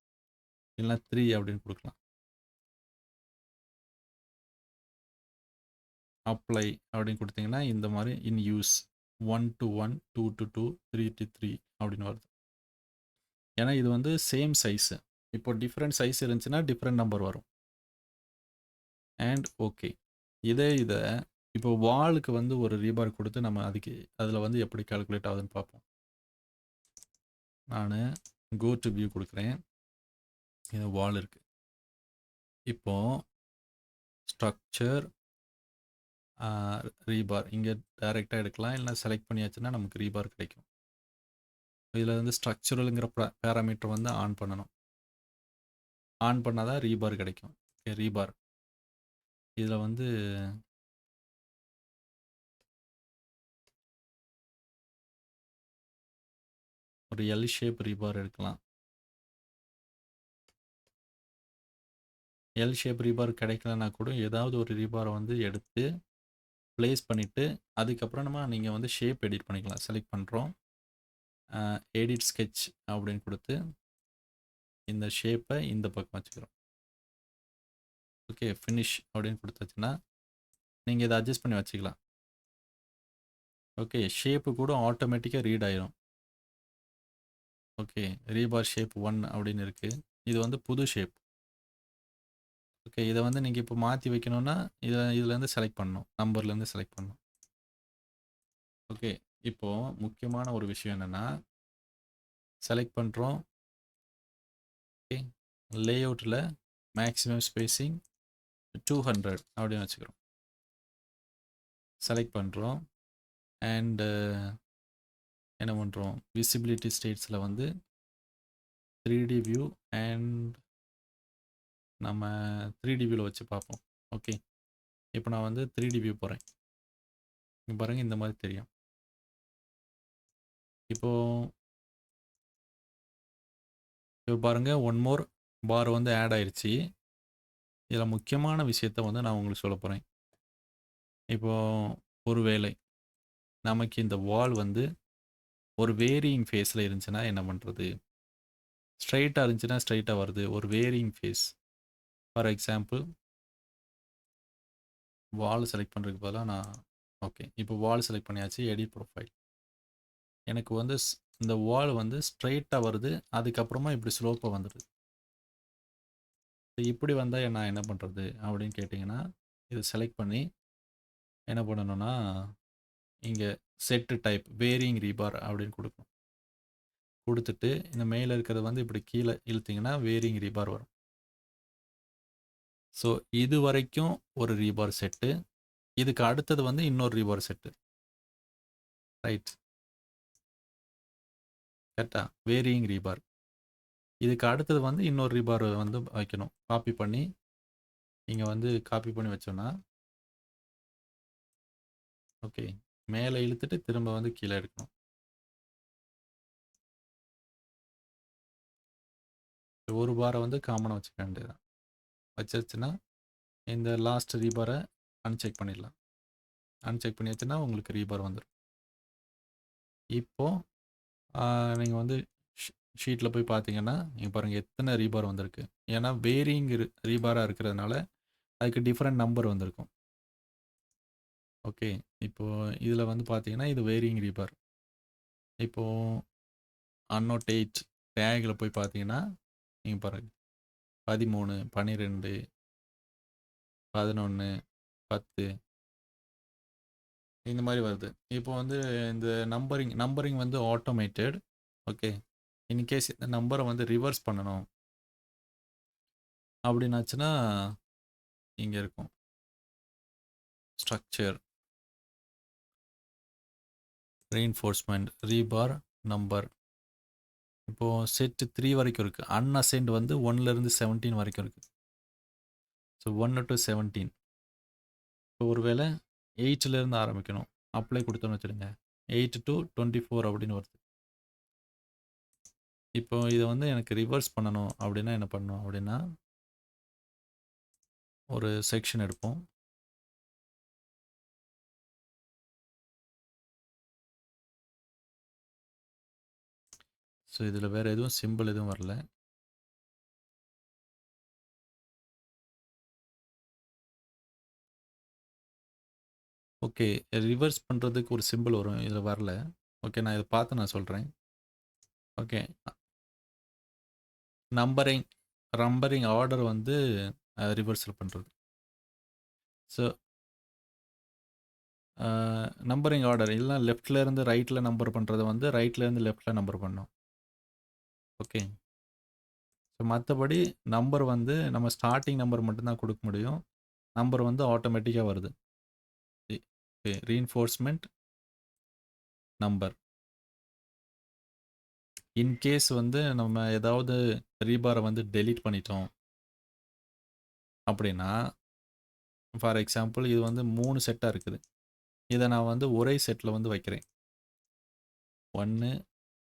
இல்லைன்னா 3 அப்படின்னு கொடுக்கலாம். அப்ளை அப்படின்னு கொடுத்தீங்கன்னா இந்த மாதிரி இன் யூஸ் 1 to 1, 2 to 2, 3 to 3 அப்படின்னு வருது. ஏன்னா இது வந்து சேம் சைஸு. இப்போ டிஃப்ரெண்ட் சைஸ் இருந்துச்சுன்னா டிஃப்ரெண்ட் நம்பர் வரும். அண்ட் ஓகே, இதை இப்போ வாலுக்கு வந்து ஒரு ரீபார் கொடுத்து நம்ம அதில் வந்து எப்படி கால்குலேட் ஆகுதுன்னு பார்ப்போம். நான் கோ டு வியூ கொடுக்குறேன். இது வால் இருக்குது. இப்போ ஸ்ட்ரக்சர் ரீபார் இங்கே டைரெக்டாக எடுக்கலாம், இல்லை செலக்ட் பண்ணியாச்சுன்னா நமக்கு ரீபார் கிடைக்கும். இதில் வந்து ஸ்ட்ரக்சரலுங்கிற பேராமீட்டர் வந்து ஆன் பண்ணணும். ஆன் பண்ணால் தான் ரீபார் கிடைக்கும். ஓகே, ரீபார் இதில் வந்து ஒரு எல் ஷேப் ரீபார் எடுக்கலாம். எல் ஷேப் ரீபார் கிடைக்கலன்னா கூட ஏதாவது ஒரு ரீபாரை வந்து எடுத்து ப்ளேஸ் பண்ணிவிட்டு அதுக்கப்புறம் நீங்கள் வந்து ஷேப் எடிட் பண்ணிக்கலாம். செலக்ட் பண்ணுறோம், எடிட் ஸ்கெட்ச் அப்படின்னு கொடுத்து இந்த ஷேப்பை இந்த பக்கம் வச்சுக்கிறோம். ஓகே, ஃபினிஷ் அப்படின்னு கொடுத்தாச்சுன்னா நீங்கள் இதை அட்ஜஸ்ட் பண்ணி வச்சுக்கலாம். ஓகே, ஷேப்பு கூட ஆட்டோமேட்டிக்காக ரீட் ஆயிரும். ஓகே, ரீபார் ஷேப் 1 அப்படின்னு இருக்குது. இது வந்து புது ஷேப். ஓகே, இதை வந்து நீங்கள் இப்போ மாற்றி வைக்கணும்னா இதுலேருந்து செலக்ட் பண்ணணும், நம்பர்லேருந்து செலக்ட் பண்ணணும். ஓகே, இப்போது முக்கியமான ஒரு விஷயம் என்னென்னா, செலக்ட் பண்ணுறோம். ஓகே, லேஅவுட்டில் மேக்ஸிமம் ஸ்பேஸிங் 200 அப்படின்னு வச்சுக்கிறோம். செலக்ட் பண்ணுறோம் அண்டு என்ன பண்ணுறோம், விசிபிலிட்டி ஸ்டேட்ஸில் வந்து 3D வியூ அண்ட் நம்ம 3D வியூவில் வச்சு பார்ப்போம். ஓகே, இப்போ நான் வந்து 3D வியூ போகிறேன். இங்கே பாருங்கள், இந்த மாதிரி தெரியும். இப்போது பாருங்கள், ஒன் மோர் பார் வந்து ஆட் ஆயிடுச்சு. இதில் முக்கியமான விஷயத்த வந்து நான் உங்களுக்கு சொல்ல போகிறேன். இப்போது ஒரு வேளை நமக்கு இந்த வால் வந்து ஒரு வேரியிங் ஃபேஸில் இருந்துச்சுன்னா என்ன பண்ணுறது? ஸ்ட்ரைட்டாக இருந்துச்சுன்னா ஸ்ட்ரைட்டாக வருது, ஒரு varying face. For example wall select பண்ணுறதுக்கு பதிலாக நான் ஓகே, இப்போ வால் செலக்ட் பண்ணியாச்சு, எடிட் ப்ரொஃபைல். எனக்கு வந்து இந்த வால் வந்து ஸ்ட்ரைட்டாக வருது, அதுக்கப்புறமா இப்படி ஸ்லோப்பாக வந்துடுது. இப்படி வந்தால் நான் என்ன பண்ணுறது அப்படின்னு கேட்டிங்கன்னா, இதை செலக்ட் பண்ணி என்ன பண்ணணும்னா, இங்கே செட்டு டைப் வேரியிங் ரீபார் அப்படின்னு கொடுக்கணும். கொடுத்துட்டு இந்த மேலே இருக்கிறத வந்து இப்படி கீழே இழுத்திங்கன்னா வேரியிங் ரீபார் வரும். ஸோ இது வரைக்கும் ஒரு ரீபார் செட்டு, இதுக்கு அடுத்தது வந்து இன்னொரு ரீபார் செட்டு. ரைட், கரெக்டா? Varying rebar. இதுக்கு அடுத்தது வந்து இன்னொரு ரீபார் வந்து வைக்கணும். காப்பி பண்ணி இங்கே வந்து காப்பி பண்ணி வச்சோன்னா ஓகே, மேலே இழுத்துட்டு திரும்ப வந்து கீழே எடுக்கணும். ஒரு பாரை வந்து காமனாக வச்சுக்க வேண்டியதுதான். வச்சிருச்சுன்னா இந்த லாஸ்ட் ரீபாரை அன்செக் பண்ணிடலாம். அன்செக் பண்ணியாச்சுன்னா உங்களுக்கு ரீபார் வந்துடும். இப்போது நீங்கள் வந்து ஷீட்டில் போய் பார்த்தீங்கன்னா நீங்கள் பாருங்கள் எத்தனை ரீபார் வந்திருக்கு. ஏன்னா வேரியிங் ரீபாராக இருக்கிறதுனால அதுக்கு டிஃப்ரெண்ட் நம்பர் வந்திருக்கும். ஓகே. இப்போ இதில வந்து பார்த்தீங்கன்னா, இது வேரியிங் ரீபார். இப்போ அன்னோட்டேட் டேக்ல போய் பார்த்தீங்கன்னா, நீங்க பாருங்க 13, 12, 11, 10 இந்த மாரி வருது. இப்போ வந்து இந்த நம்பரிங் வந்து ஆட்டோமேட்டட். ஓகே. இன்கேஸ் இந்த நம்பர வந்து ரிவர்ஸ் பண்ணணும் அப்படின்னாச்சுன்னா, இங்க இருக்கும். Structure, reinforcement, rebar, number. இப்போ செட் 3 வரைக்கும் இருக்கு. அன்அசைன்ட் வந்து 1ல இருந்து 17 வரைக்கும் இருக்கு. So 1 to 17. இப்போ ஒருவேள 8ல இருந்து ஆரம்பிக்கணும். அப்ளை குடுத்தோம்னு வச்சுடுங்க. 8 டூ 24 அப்படின்னு வருது. இப்போ இத வந்து எனக்கு ரிவர்ஸ் பண்ணணும் அப்படின்னா என்ன பண்ணணும் அப்படின்னா, ஒரு செக்ஷன் எடுப்போம். ஸோ இதில வேற எதுவும் சிம்பிள் எதுவும் வரல. ஓகே. ரிவர்ஸ் பண்றதுக்கு ஒரு சிம்பிள் வரும். இதில வரல. ஓகே. நான் இத பார்த்து நான் சொல்றேன். ஓகே. நம்பரிங் நம்பரிங் ஆர்டர் வந்து ரிவர்சல் பண்றது. ஸோ நம்பரிங் ஆர்டர் இல்லனா லெஃப்ட்ல இருந்து ரைட்ல நம்பர் பண்றத வந்து ரைட்ல இருந்து லெஃப்ட்ல நம்பர் பண்ணணும். ஓகே. ஸோ மத்தபடி நம்பர் வந்து நம்ம ஸ்டார்ட்டிங் நம்பர் மட்டும் தான் குடுக்க முடியும். நம்பர் வந்து ஆட்டோமேட்டிக்கா வருது. ரீயின்ஃபோர்ஸ்மென்ட் நம்பர். இன்கேஸ் வந்து நம்ம ஏதாவது ரீபார வந்து டெலீட் பண்ணிட்டோம் அப்படின்னா, ஃபார் எக்ஸாம்பிள் இது வந்து 3 செட்டா இருக்குது. இத நான் வந்து ஒரே செட்ல வந்து வைக்கிறேன். 1,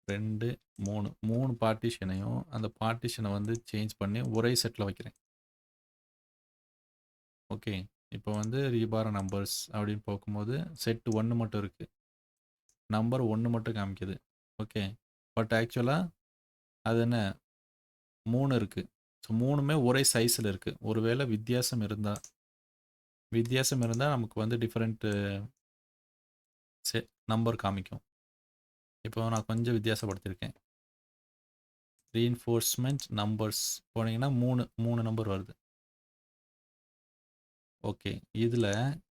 2, 3 3 பார்ட்டிஷனையும் அந்த பார்ட்டிஷன வந்து சேஞ்ச் பண்ணி ஒரே செட்ல வைக்கிறேன். ஓகே. இப்போ வந்து ரீபார் நம்பர்ஸ் அப்படின்னு பார்க்கும்போது செட் 1 மட்டும் இருக்கு. நம்பர் 1 மட்டும் காமிக்குது. ஓகே. பட் ஆக்சுவலா அது என்ன 3 இருக்கு. ஸோ 3மே ஒரே சைஸ்ல இருக்கு. ஒருவேளை வித்தியாசம் இருந்தா நமக்கு வந்து டிஃபரண்ட் நம்பர் காமிக்கும். இப்போ நான் கொஞ்சம் வித்தியாசப்படுத்தியிருக்கேன். ரீயின்ஃபோர்ஸ்மென்ட் நம்பர்ஸ் போனீங்கன்னா 3 நம்பர் வருது. ஓகே. இதுல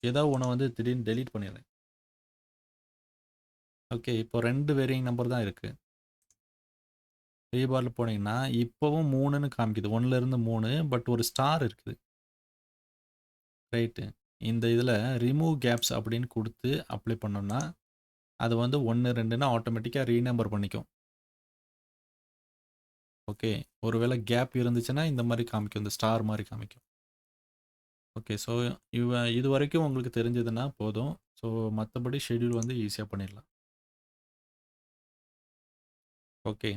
ஏதோ ஒண்ண வந்து திடீர்னு டெலீட் பண்ணிடுறேன். ஓகே. இப்போ 2 வேரியிங் நம்பர் தான் இருக்கு. ரீபார்ல போனீங்கன்னா, இப்பவும் 3ன்னு காமிக்குது. 1ல இருந்து 3 பட் ஒரு ஸ்டார் இருக்குது. ரைட்டு. இந்த இதுல ரிமூவ் கேப்ஸ் அப்படின்னு குடுத்து அப்ளை பண்ணோம்னா, அது வந்து 1, 2ன்னு ஆட்டோமேட்டிக்கா ரீநம்பர் பண்ணிக்கும். ஓகே. ஒருவேளை கேப் இருந்துச்சுன்னா, இந்த மாரி காமிக்கும். இந்த ஸ்டார் மாரி காமிக்கும். ஓகே. ஸோ இதுவரைக்கும் உங்களுக்கு தெரிஞ்சதுன்னா போதும். ஸோ மத்தபடி ஷெட்யூல் வந்து ஈஸியா பண்ணிடலாம். ஓகே.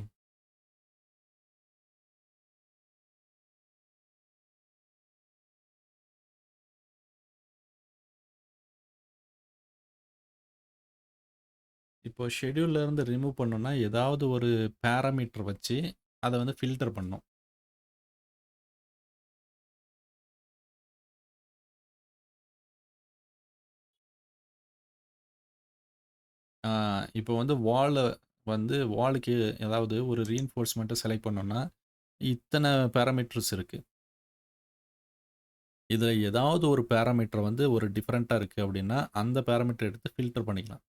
இப்போ ஷெட்யூல்ல இருந்து ரிமூவ் பண்ணணும்னா, ஏதாவது ஒரு பாராமீட்டர் வச்சு அத வந்து ஃபில்டர் பண்ணணும். இப்போ வந்து வாலுக்கு ஏதாவது ஒரு ரீயின்ஃபோர்ஸ்மென்ட்ட செலக்ட் பண்ணோம்னா, இத்தன பாராமீட்டர்ஸ் இருக்கு. இதுல ஏதாவது ஒரு பாராமீட்டர் வந்து ஒரு டிஃபரெண்ட்டா இருக்கு அப்படின்னா, அந்த பாராமீட்டர் எடுத்து ஃபில்டர் பண்ணிக்கலாம்.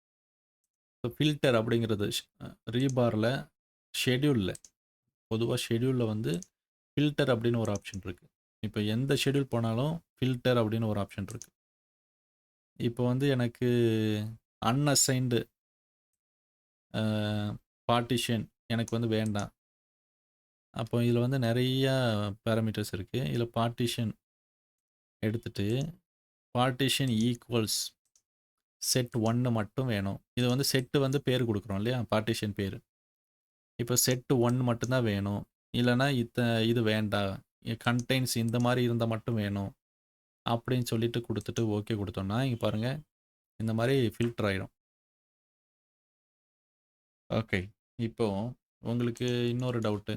ஸோ ஃபில்டர் அப்படிங்கிறது ரீபார்ல ஷெட்யூல்ல பொதுவா ஷெட்யூல்ல வந்து ஃபில்டர் அப்படின்னு ஒரு ஆப்ஷன் இருக்கு. இப்ப எந்த ஷெட்யூல் போனாலும் ஃபில்டர் அப்படின்னு ஒரு ஆப்ஷன் இருக்கு. இப்போ வந்து எனக்கு அன்அசைன்டு அ பார்ட்டிஷன் எனக்கு வந்து வேண்டாம். அப்போ இதுல வந்து நெறையா பாராமீட்டர்ஸ் இருக்கு. இதுல பார்ட்டிஷன் எடுத்துட்டு, பார்ட்டிஷன் ஈக்குவல்ஸ் செட் 1 மட்டும் வேணும். இது வந்து செட் வந்து பேரு குடுக்குறோம் இல்லையா? பார்ட்டிஷன் பேரு. இப்போ செட் 1 மட்டும் தான் வேணும். இல்லன்னா இது வேண்டாம். கன்டெய்ன்ஸ் இந்த மாரி இருந்தா மட்டும் வேணும். அப்படின்னு சொல்லிட்டு குடுத்துட்டு ஓகே குடுத்தோம்னா, இங்க பாருங்க இந்த மாரி ஃபில்டர் ஆயிடும். ஓகே. இப்போ உங்களுக்கு இன்னொரு டவுட்டு.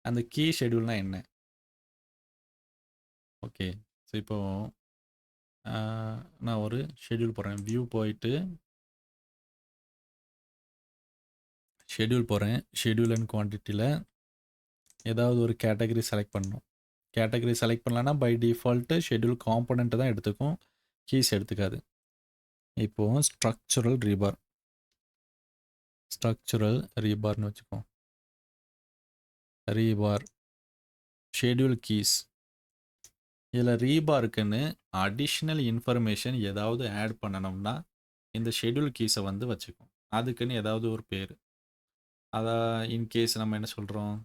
அந்த கீ ஷெட்யூல்னா என்ன? ஓகே. ஸோ இப்போ அ நான் ஒரு ஷெட்யூல் போடுறேன். வியூ போயிட்டு ஷெட்யூல் போகிறேன். ஷெட்யூல் அண்ட் குவான்டிட்டியில் ஏதாவது ஒரு கேட்டகரி செலக்ட் பண்ணணும். கேட்டகரி செலக்ட் பண்ணலன்னா பை டிஃபால்ட்டு ஷெட்யூல் காம்போனெண்ட்டு தான் எடுத்துக்கும், கீஸ் எடுத்துக்காது. இப்போது ஸ்ட்ரக்சுரல் ரீபார்னு வச்சுக்கோம். Rebar schedule keys. இதில் ரீபாருக்குன்னு அடிஷ்னல் இன்ஃபர்மேஷன் ஏதாவது ஆட் பண்ணணும்னா இந்த ஷெட்யூல் கீஸை வந்து வச்சுக்கும். அதுக்குன்னு ஏதாவது ஒரு பேர். அதான் இன்கேஸ் நம்ம என்ன சொல்கிறோம்,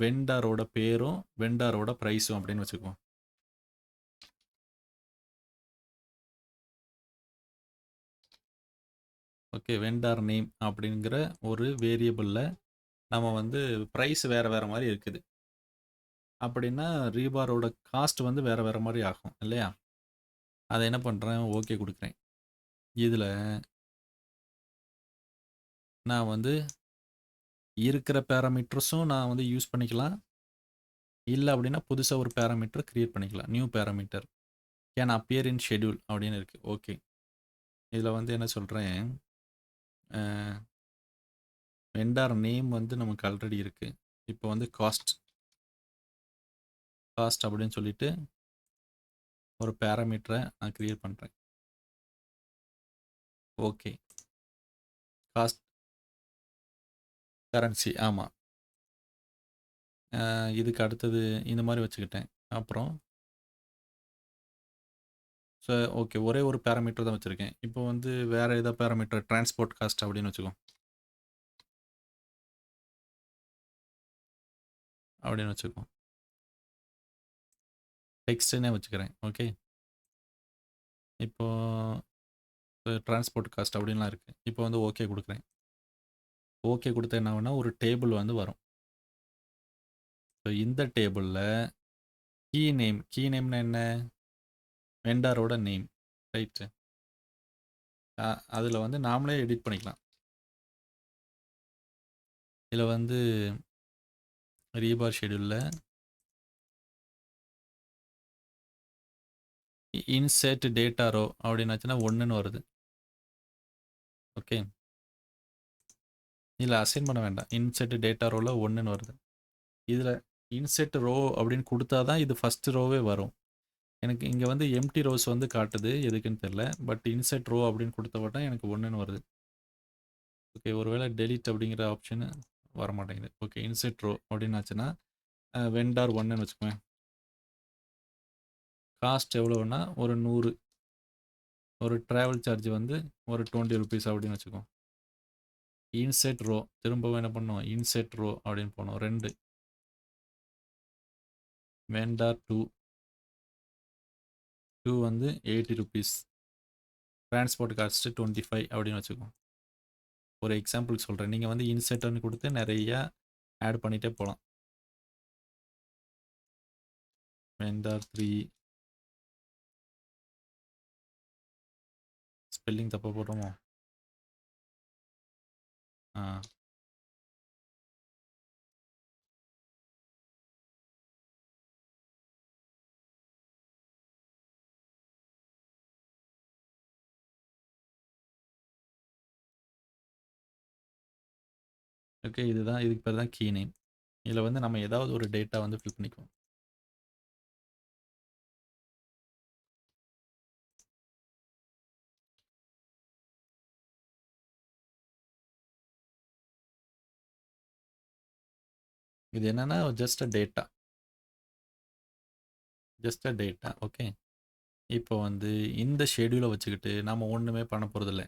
வெண்டாரோட பேரும் வெண்டாரோட ப்ரைஸும் அப்படின்னு வச்சுக்குவோம். ஓகே, வெண்டார் நேம் அப்படிங்கிற ஒரு வேரியபிளில் நம்ம வந்து ப்ரைஸ் வேறு வேறு மாதிரி இருக்குது அப்படின்னா ரீபாரோட காஸ்ட் வந்து வேறு வேறு மாதிரி ஆகும் இல்லையா? அதை என்ன பண்ணுறேன், ஓகே கொடுக்குறேன். இதில் நான் வந்து இருக்கிற பேராமீட்டர்ஸும் நான் வந்து யூஸ் பண்ணிக்கலாம். இல்லை அப்படின்னா புதுசாக ஒரு பேராமீட்டர் க்ரியேட் பண்ணிக்கலாம். New parameter can appear in schedule அப்படின்னு இருக்குது. ஓகே, இதில் வந்து என்ன சொல்கிறேன், வெண்டார் நேம் வந்து நமக்கு ஆல்ரெடி இருக்குது. இப்போ வந்து காஸ்ட் அப்படின்னு சொல்லிட்டு ஒரு பேராமீட்டரை நான் க்ரியேட் பண்ணுறேன். ஓகே, காஸ்ட் கரன்சி ஆமாம். இதுக்கு அடுத்தது இந்த மாதிரி வச்சுக்கிட்டேன். அப்புறம் ஸோ ஓகே, ஒரே ஒரு பேராமீட்டர் தான் வச்சுருக்கேன். இப்போ வந்து வேறு ஏதாவது பேராமீட்டர் டிரான்ஸ்போர்ட் காஸ்ட் அப்படின்னு வச்சுக்கோ அப்படின்னு வச்சுக்கோ. டெக்ஸ்ட்டுன்னே வச்சுக்கிறேன். ஓகே, இப்போது டிரான்ஸ்போர்ட் காஸ்ட் அப்படின்லாம் இருக்குது. இப்போ வந்து ஓகே கொடுக்குறேன். ஓகே கொடுத்தா என்ன ஆகும்னா ஒரு டேபிள் வந்து வரும். ஸோ இந்த டேபிளில் கீ நேம்னா என்ன, வெண்டாரோட நேம், ரைட்டு. அதில் வந்து நாமளே எடிட் பண்ணிக்கலாம். இதில் வந்து ரீபார் ஷெட்யூலில் இன்செர்ட் டேட்டா ரோ அப்படின்னாச்சுன்னா 1ன்னு வருது. ஓகே, இதில் அசைன் பண்ண வேண்டாம். இன்செர்ட் டேட்டா ரோவில் 1ன்னு வருது. இதில் இன்செர்ட் ரோ அப்படின்னு கொடுத்தா தான் இது ஃபஸ்ட்டு ரோவே வரும். எனக்கு இங்கே வந்து எம்டி ரோஸ் வந்து காட்டுது, எதுக்குன்னு தெரில. பட் இன்செர்ட் ரோ அப்படின்னு கொடுத்தப்பட்டா எனக்கு 1ன்னு வருது. ஓகே, ஒருவேளை டெலிட் அப்படிங்கிற ஆப்ஷனு வர மாட்டேங்குது. ஓகே, இன்செர்ட் ரோ அப்படின்னாச்சுன்னா வெண்டார் 1ன்னு வச்சுக்கோங்க. காஸ்ட் எவ்வளோன்னா ஒரு 100, ஒரு ட்ராவல் சார்ஜ் வந்து ஒரு 20 ருபீஸ் அப்படின்னு வச்சுக்கோம். இன்செர்ட் ரோ திரும்பவும் என்ன பண்ணோம், இன்செர்ட் ரோ அப்படின்னு போனோம். 2 வெண்டார் 2 வந்து 80 ருபீஸ், டிரான்ஸ்போர்ட் காஸ்ட்டு 25 அப்படின்னு வச்சுக்கோம். ஒரு எக்ஸாம்பிள் சொல்கிறேன். நீங்கள் வந்து இன்செர்ட்னு கொடுத்து நிறையா ஆட் பண்ணிகிட்டே போகலாம். வெண்டார் 3 ஸ்பெல்லிங் தப்பாக போடுறோமோ? ஓகே, இதுக்கு பேர் தான் கீ நேம். இதில் வந்து நம்ம ஏதாவது ஒரு டேட்டா வந்து ஃபில் பண்ணிக்குவோம். இது என்னன்னா ஜஸ்ட் அ டேட்டா. ஓகே, இப்போ வந்து இந்த ஷெட்யூலை வச்சுக்கிட்டு நம்ம ஒன்றுமே பண்ண போகிறதில்ல.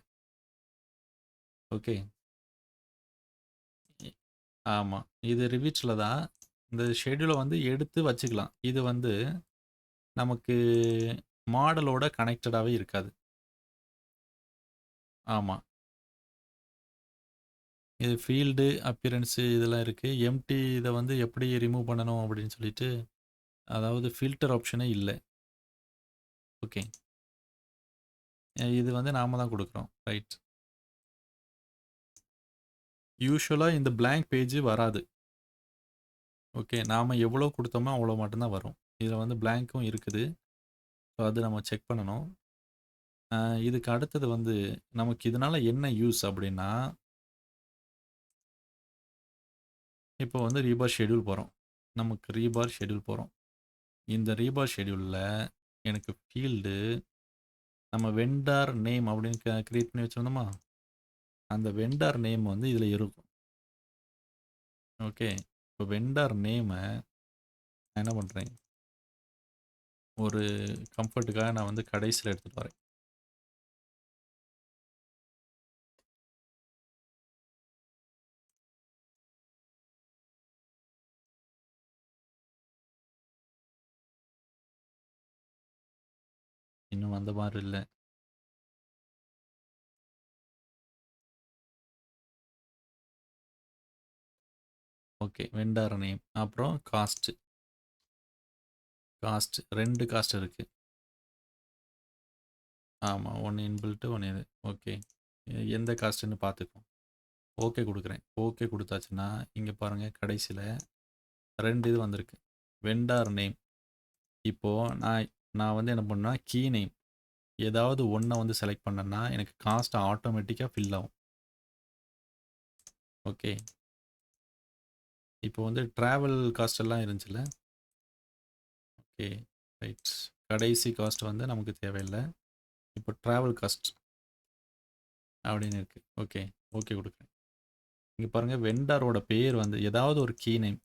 ஓகே, ஆமாம், இது ரிவிச்சில் தான். இந்த ஷெட்யூலை வந்து எடுத்து வச்சுக்கலாம். இது வந்து நமக்கு மாடலோட கனெக்டடாகவே இருக்காது. ஆமாம், இது ஃபீல்டு அப்பியரன்ஸு இதெல்லாம் இருக்குது. எம்டி இதை வந்து எப்படி ரிமூவ் பண்ணணும் அப்படின்னு சொல்லிட்டு, அதாவது ஃபில்டர் ஆப்ஷனே இல்லை. ஓகே, இது வந்து நாம தான் கொடுக்குறோம். ரைட். யூஷுவலாக இந்த blank பேஜ் வராது. ஓகே, நாம் எவ்வளோ கொடுத்தோமோ அவ்வளோ மட்டும்தான் வரும். இதில் வந்து blank-ம் இருக்குது. ஸோ அது நம்ம செக் பண்ணணும். இதுக்கு அடுத்தது வந்து நமக்கு இதனால என்ன யூஸ் அப்படின்னா, இப்போ வந்து ரீபார் ஷெட்யூல் போறோம். நமக்கு ரீபார் ஷெட்யூல் போறோம். இந்த ரீபார் ஷெட்யூல்ல எனக்கு ஃபீல்டு நம்ம வெண்டார் நேம் அப்படின்னு கிரியேட் பண்ணி வச்சிருந்தோமா? அந்த வெண்டார் நேம் வந்து இதில இருக்கும். ஓகே. இப்போ வெண்டார் நேம நான் என்ன பண்றேன், ஒரு கம்ஃபர்ட்டுக்காக நான் வந்து கடைசில எடுத்துட்டு வரேன். இன்னும் வந்த மாரி இல்ல. ஓகே. Vendor name. அப்புறம் காஸ்ட். காஸ்ட் 2 காஸ்ட் இருக்கு. ஆமா. 1 இன்பில்ட், 1 இது. ஓகே. எந்த காஸ்ட்ன்னு பார்த்துக்குவோம். ஓகே குடுக்குறேன். ஓகே குடுத்தாச்சுன்னா, இங்க பாருங்க கடைசில 2 இது வந்திருக்கு. Vendor name. இப்போ நான் நான் வந்து என்ன பண்ணேன்னா, கீ நேம் ஏதாவது ஒண்ண வந்து செலக்ட் பண்ணேன்னா, எனக்கு காஸ்ட் ஆட்டோமேட்டிக்கா ஃபில் ஆகும். ஓகே. இப்போ வந்து டிராவல் காஸ்ட் எல்லாம் இருந்துச்சுல்ல. ஓகே. ரைட். கடைசி காஸ்ட் வந்து நமக்கு தேவையில்ல. இப்போ டிராவல் காஸ்ட் அப்படின்னு இருக்கு. ஓகே. ஓகே குடுக்குறேன். இங்க பாருங்க வெண்டாரோட பேர் வந்து ஏதாவது ஒரு கீ நேம்.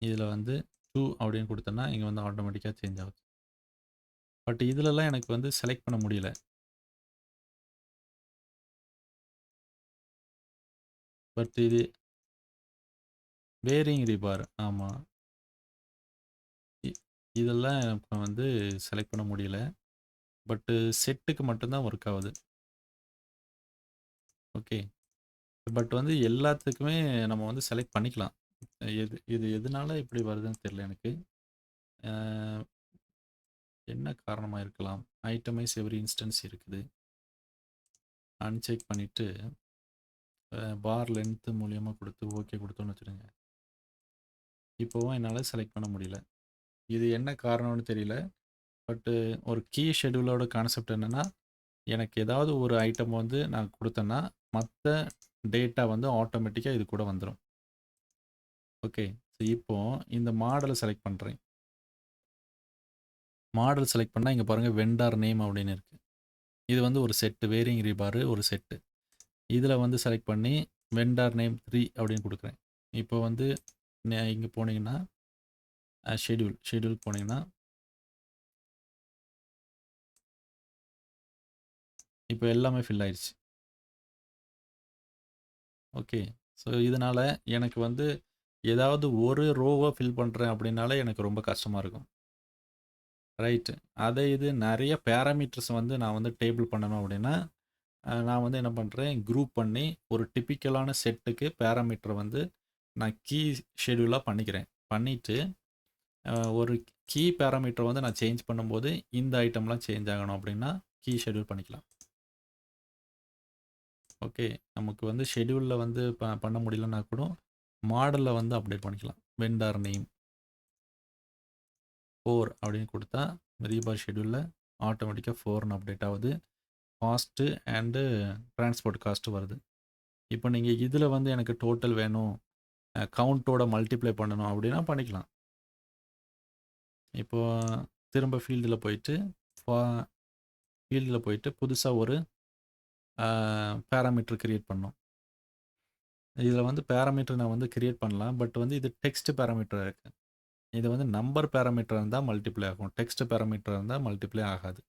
இதுல வந்து 2 அப்படின்னு குடுத்தேன்னா, இங்க வந்து ஆட்டோமேட்டிக்கா சேஞ்ச் ஆகுது. பட் இதுலலாம் எனக்கு வந்து செலக்ட் பண்ண முடியல. பட் இது வேரியிங் ரிபார். ஆமா. இ இதெல்லாம் எனக்கு வந்து செலக்ட் பண்ண முடியல. பட்டு செட்டுக்கு மட்டும் தான் ஒர்க் ஆவுது. ஓகே. பட் வந்து எல்லாத்துக்குமே நம்ம வந்து செலக்ட் பண்ணிக்கலாம். இது எதனால இப்படி வருதுன்னு தெரியல எனக்கு. அ என்ன காரணமா இருக்கலாம்? ஐட்டமைஸ் எவ்ரி இன்ஸ்டன்ஸ் இருக்குது. அன்செக் பண்ணிட்டு பார் லென்த் மூலியமா குடுத்து ஓகே குடுத்தோம்னு வச்சுருங்க. இப்போவும் என்னால செலக்ட் பண்ண முடியல. இது என்ன காரணம்னு தெரியல. பட்டு ஒரு கீ ஷெட்யூலோட கான்செப்ட் என்னன்னா, எனக்கு ஏதாவது ஒரு ஐட்டம் வந்து நான் குடுத்தேன்னா, மத்த டேட்டா வந்து ஆட்டோமேட்டிக்கா இது கூட வந்துரும். ஓகே. இப்போ இந்த மாடல செலக்ட் பண்றேன். மாடல் செலக்ட் பண்ணா இங்க பாருங்க வெண்டார் நேம் அப்படின்னு இருக்கு. இது வந்து ஒரு செட் வேரியிங் ரிபார் ஒரு செட். இதுல வந்து செலக்ட் பண்ணி வெண்டார் நேம் 3 அப்படின்னு குடுக்குறேன். இப்போ வந்து இங்க போனீங்கன்னா, ஷெட்யூல் போனீங்கன்னா, இப்போ எல்லாமே ஃபில் ஆயிருச்சு. ஓகே. ஸோ இதனால எனக்கு வந்து ஏதாவது ஒரு ரோவ ஃபில் பண்றேன் அப்படின்னாலே எனக்கு ரொம்ப கஷ்டமா இருக்கும். ரைட். அதே இது நெறைய பேராமீட்டர்ஸ் வந்து நான் வந்து டேபிள் பண்ணணும் அப்படின்னா, நான் வந்து என்ன பண்றேன், குரூப் பண்ணி ஒரு டிபிக்கலான செட்டுக்கு பேராமீட்டர் வந்து நான் கீ ஷெட்யூலா பண்ணிக்கிறேன். பண்ணிட்டு ஒரு கீ பேராமீட்டர் வந்து நான் சேஞ்ச் பண்ணும்போது, இந்த ஐட்டம்லாம் சேஞ்ச் ஆகணும் அப்படின்னா, கீ ஷெட்யூல் பண்ணிக்கலாம். ஓகே. நமக்கு வந்து ஷெட்யூல்ல வந்து பண்ண முடியலன்னா கூட, மாடல்ல வந்து அப்டேட் பண்ணிக்கலாம். வெண்டார் நேம் 4 அப்படின்னு குடுத்தா, ரீபார் ஷெட்யூல்ல ஆட்டோமேட்டிக்கா 4ன்னு அப்டேட் ஆவுது. காஸ்ட்டு அண்டு டிரான்ஸ்போர்ட் காஸ்ட் வருது. இப்போ நீங்க இதுல வந்து எனக்கு டோட்டல் வேணும், கவுண்டோட மல்டிப்ளை பண்ணணும் அப்படின்னா பண்ணிக்கலாம். இப்போ திரும்ப ஃபீல்டுல போயிட்டு, ஃபா ஃபீல்டுல போயிட்டு புதுசா ஒரு பேராமீட்டர் கிரியேட் பண்ணணும். இதுல வந்து பேராமீட்டர் நான் வந்து கிரியேட் பண்ணலாம். பட் வந்து இது டெக்ஸ்ட் பேராமீட்டரா இருக்கு. இது வந்து நம்பர் பேராமீட்டரா இருந்தா மல்டிப்ளை ஆகும். டெக்ஸ்ட் பேராமீட்டரா இருந்தா மல்டிப்ளை ஆகாது.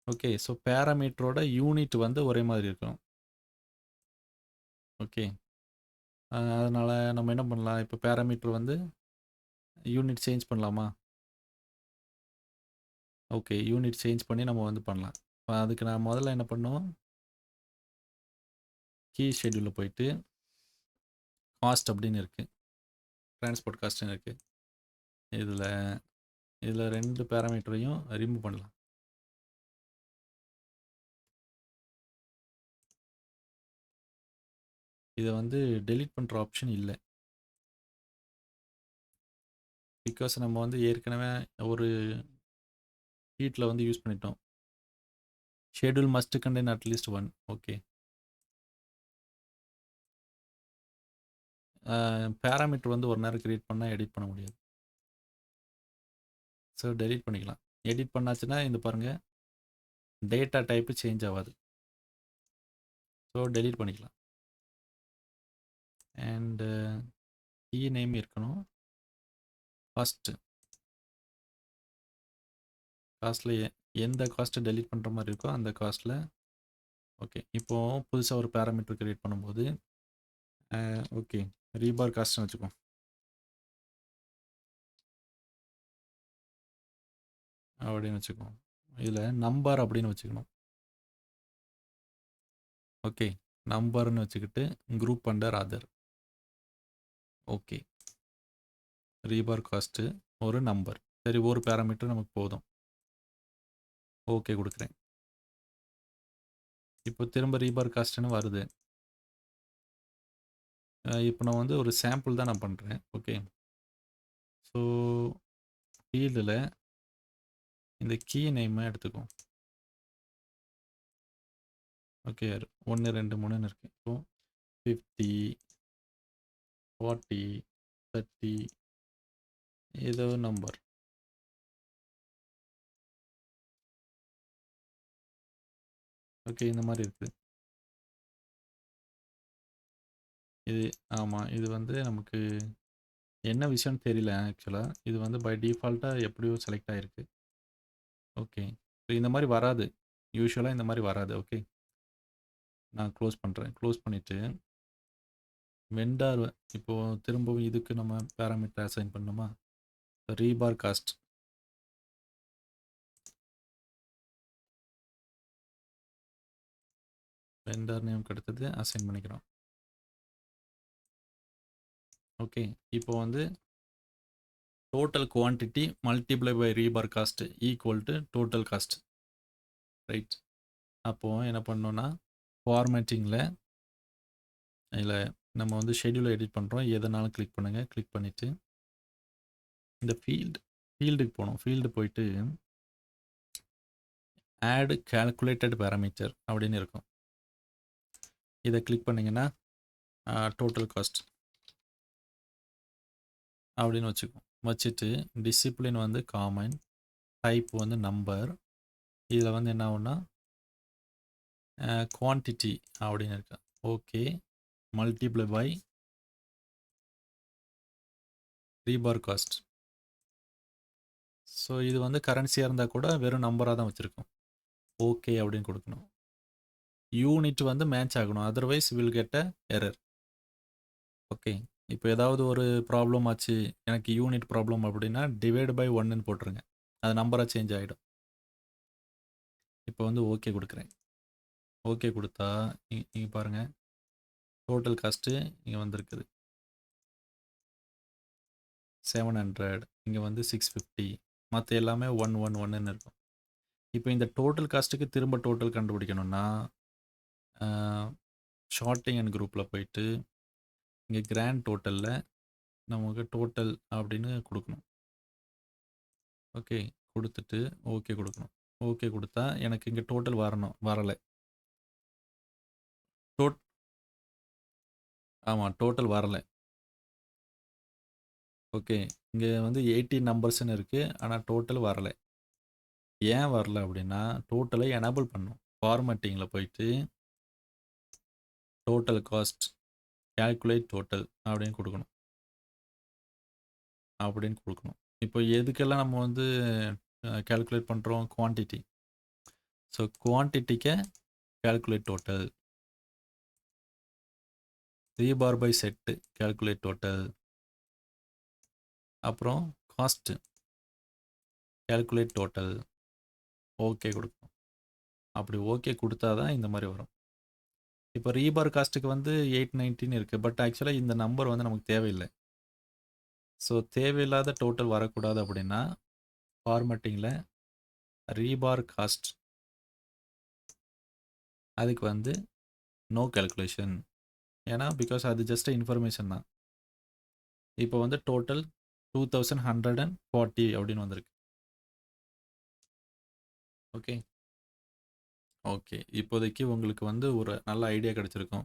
ஓகே. ஸோ பேராமீட்டரோட யூனிட் வந்து ஒரே மாதிரி இருக்கணும். ஓகே. அதனால நம்ம என்ன பண்ணலாம்? இப்போ பேராமீட்டர் வந்து யூனிட் சேஞ்ச் பண்ணலாமா? ஓகே. யூனிட் சேஞ்ச் பண்ணி நம்ம வந்து பண்ணலாம். அதுக்கு நான் முதல்ல என்ன பண்ணணும்? கீ ஷெட்யூல்ல போயிட்டு, காஸ்ட் அப்படின்னு இருக்கு. டிரான்ஸ்போர்ட் காஸ்ட்ன்னு இருக்கு. இதுல இதுல 2 பேராமீட்டரையும் ரிமூவ் பண்ணலாம். இத வந்து டெலீட் பண்ற ஆப்ஷன் இல்ல. பிகாஸ் நம்ம வந்து ஏற்கனவே ஒரு ஷீட்டில் வந்து யூஸ் பண்ணிட்டோம். Schedule must contain at least one. Okay, parameter வந்து ஒரு நேரம் கிரியேட் பண்ணால் எடிட் பண்ண முடியாது. ஸோ டெலீட் பண்ணிக்கலாம். எடிட் பண்ணாச்சுன்னா இந்த பாருங்கள், டேட்டா டைப்பு சேஞ்ச் ஆகாது. ஸோ டெலீட் பண்ணிக்கலாம். அண்டு கீ நேம் இருக்கணும். காஸ்ட்டு எந்த காஸ்ட்டு டெலீட் பண்ணுற மாதிரி இருக்கோ அந்த காஸ்ட்டில். ஓகே, இப்போது புதுசாக ஒரு பேராமீட்டர் கிரியேட் பண்ணும்போது ஓகே ரீபார் காஸ்ட்னு வச்சுக்கோ. அப்படின்னு வச்சுக்கோ. இதில் நம்பர் அப்படின்னு வச்சுக்கணும். ஓகே, நம்பர்னு வச்சுக்கிட்டு group under other. Okay, rebar cost ஒரு நம்பர். சரி, ஒரு பேராமீட்டர் நமக்கு போதும். ஓகே கொடுக்குறேன். இப்போ திரும்ப ரீபார் காஸ்ட்னு வருது. இப்போ நான் வந்து ஒரு சாம்பிள் தான் நான் பண்ணுறேன். ஓகே, ஸோ ஃபீல்டில் இந்த கீ நேமை எடுத்துக்கோ. ஓகே, 1 2 3ன்னு இருக்குது. இப்போ 50 40 30 ஏதோ நம்பர். ஓகே, இந்த மாதிரி இருக்குது. இது ஆமாம், இது வந்து நமக்கு என்ன விஷயம்னு தெரியல ஆக்சுவலாக. இது வந்து பை டிஃபால்ட்டாக எப்படியோ செலக்ட் ஆகிருக்கு. ஓகே, ஸோ இந்த மாதிரி வராது. யூஸ்வலாக இந்த மாதிரி வராது. ஓகே, நான் க்ளோஸ் பண்ணுறேன். க்ளோஸ் பண்ணிவிட்டு வெண்டார் இப்போது திரும்பவும் இதுக்கு நம்ம பேராமீட்டர் அசைன் பண்ணணுமா? ரீபார் காஸ்ட் வெண்டார் நேம் அடுத்தது அசைன் பண்ணிக்கிறோம். ஓகே, இப்போ வந்து total quantity multiply by rebar cost equal to total cost. Right, அப்போது என்ன பண்ணோன்னா ஃபார்மேட்டிங்கில் இதில் நம்ம வந்து ஷெட்யூலை எடிட் பண்ணுறோம். எதனாலும் கிளிக் பண்ணுங்கள். கிளிக் பண்ணிவிட்டு இந்த ஃபீல்டுக்கு போகணும். ஃபீல்டு போயிட்டு ஆட் கால்குலேட்டட் பேராமீட்டர் அப்படின்னு இருக்கும். இதை கிளிக் பண்ணிங்கன்னா டோட்டல் காஸ்ட் அப்படின்னு வச்சுட்டு டிசிப்ளின் வந்து காமன், டைப் வந்து நம்பர். இதில் வந்து என்ன ஆகும்னா குவான்டிட்டி அப்படின்னு இருக்கு. Okay, multiply by rebar cost. So இது வந்து கரன்சியாக இருந்தால் கூட வெறும் நம்பராக தான் வச்சுருக்கோம். ஓகே அப்படின்னு கொடுக்கணும். யூனிட் வந்து மேட்ச் ஆகணும், otherwise will get a error. Okay, இப்போ ஏதாவது ஒரு ப்ராப்ளம் ஆச்சு, எனக்கு யூனிட் ப்ராப்ளம் அப்படின்னா டிவைட் பை 1ன்னு போட்டுருங்க. அது நம்பராக சேஞ்ச் ஆகிடும். இப்போ வந்து ஓகே கொடுக்குறேன். ஓகே கொடுத்தா இங்கே பாருங்கள், டோட்டல் காஸ்ட்டு இங்கே வந்திருக்குது 700. இங்கே வந்து 650. மற்ற எல்லாமே 111ன்னு இருக்கும். இப்போ இந்த டோட்டல் காஸ்ட்டுக்கு திரும்ப டோட்டல் கண்டுபிடிக்கணும்னா ஷார்ட்டிங் அண்ட் குரூப்பில் போயிட்டு இங்கே கிராண்ட் டோட்டலில் நமக்கு டோட்டல் அப்படின்னு கொடுக்கணும். ஓகே கொடுத்துட்டு ஓகே கொடுக்கணும். ஓகே கொடுத்தா எனக்கு இங்கே டோட்டல் வரலை. ஆமாம், டோட்டல் வரலை. ஓகே, இங்கே வந்து 18 நம்பர்ஸ்ன்னு இருக்குது, ஆனால் டோட்டல் வரலை. ஏன் வரல அப்படின்னா டோட்டலை எனேபிள் பண்ணும். ஃபார்மேட்டிங்கில் போயிட்டு டோட்டல் காஸ்ட் கால்குலேட் டோட்டல் அப்படின்னு கொடுக்கணும். இப்போ எதுக்கெல்லாம் நம்ம வந்து கால்குலேட் பண்ணுறோம்? குவான்டிட்டி. ஸோ குவான்டிட்டிக்கு calculate total. Rebar by set calculate total. அப்புறம் காஸ்ட்டு கால்குலேட் டோட்டல். ஓகே கொடுக்கணும். அப்படி ஓகே கொடுத்தா தான் இந்த மாதிரி வரும். இப்போ ரீபார் காஸ்ட்டுக்கு வந்து 890 இருக்குது, பட் ஆக்சுவலாக இந்த நம்பர் வந்து நமக்கு தேவையில்லை. ஸோ தேவையில்லாத டோட்டல் வரக்கூடாது அப்படின்னா ஃபார்மேட்டிங்கில் ரீபார் காஸ்ட், அதுக்கு வந்து நோ கால்குலேஷன். ஏன்னா பிகாஸ் அது ஜஸ்ட் இன்ஃபர்மேஷன் தான். இப்போ வந்து டோட்டல் 2140 அப்படின்னு வந்திருக்கு. ஓகே. ஓகே. இப்போதைக்கு உங்களுக்கு வந்து ஒரு நல்ல ஐடியா கிடைச்சிருக்கும்.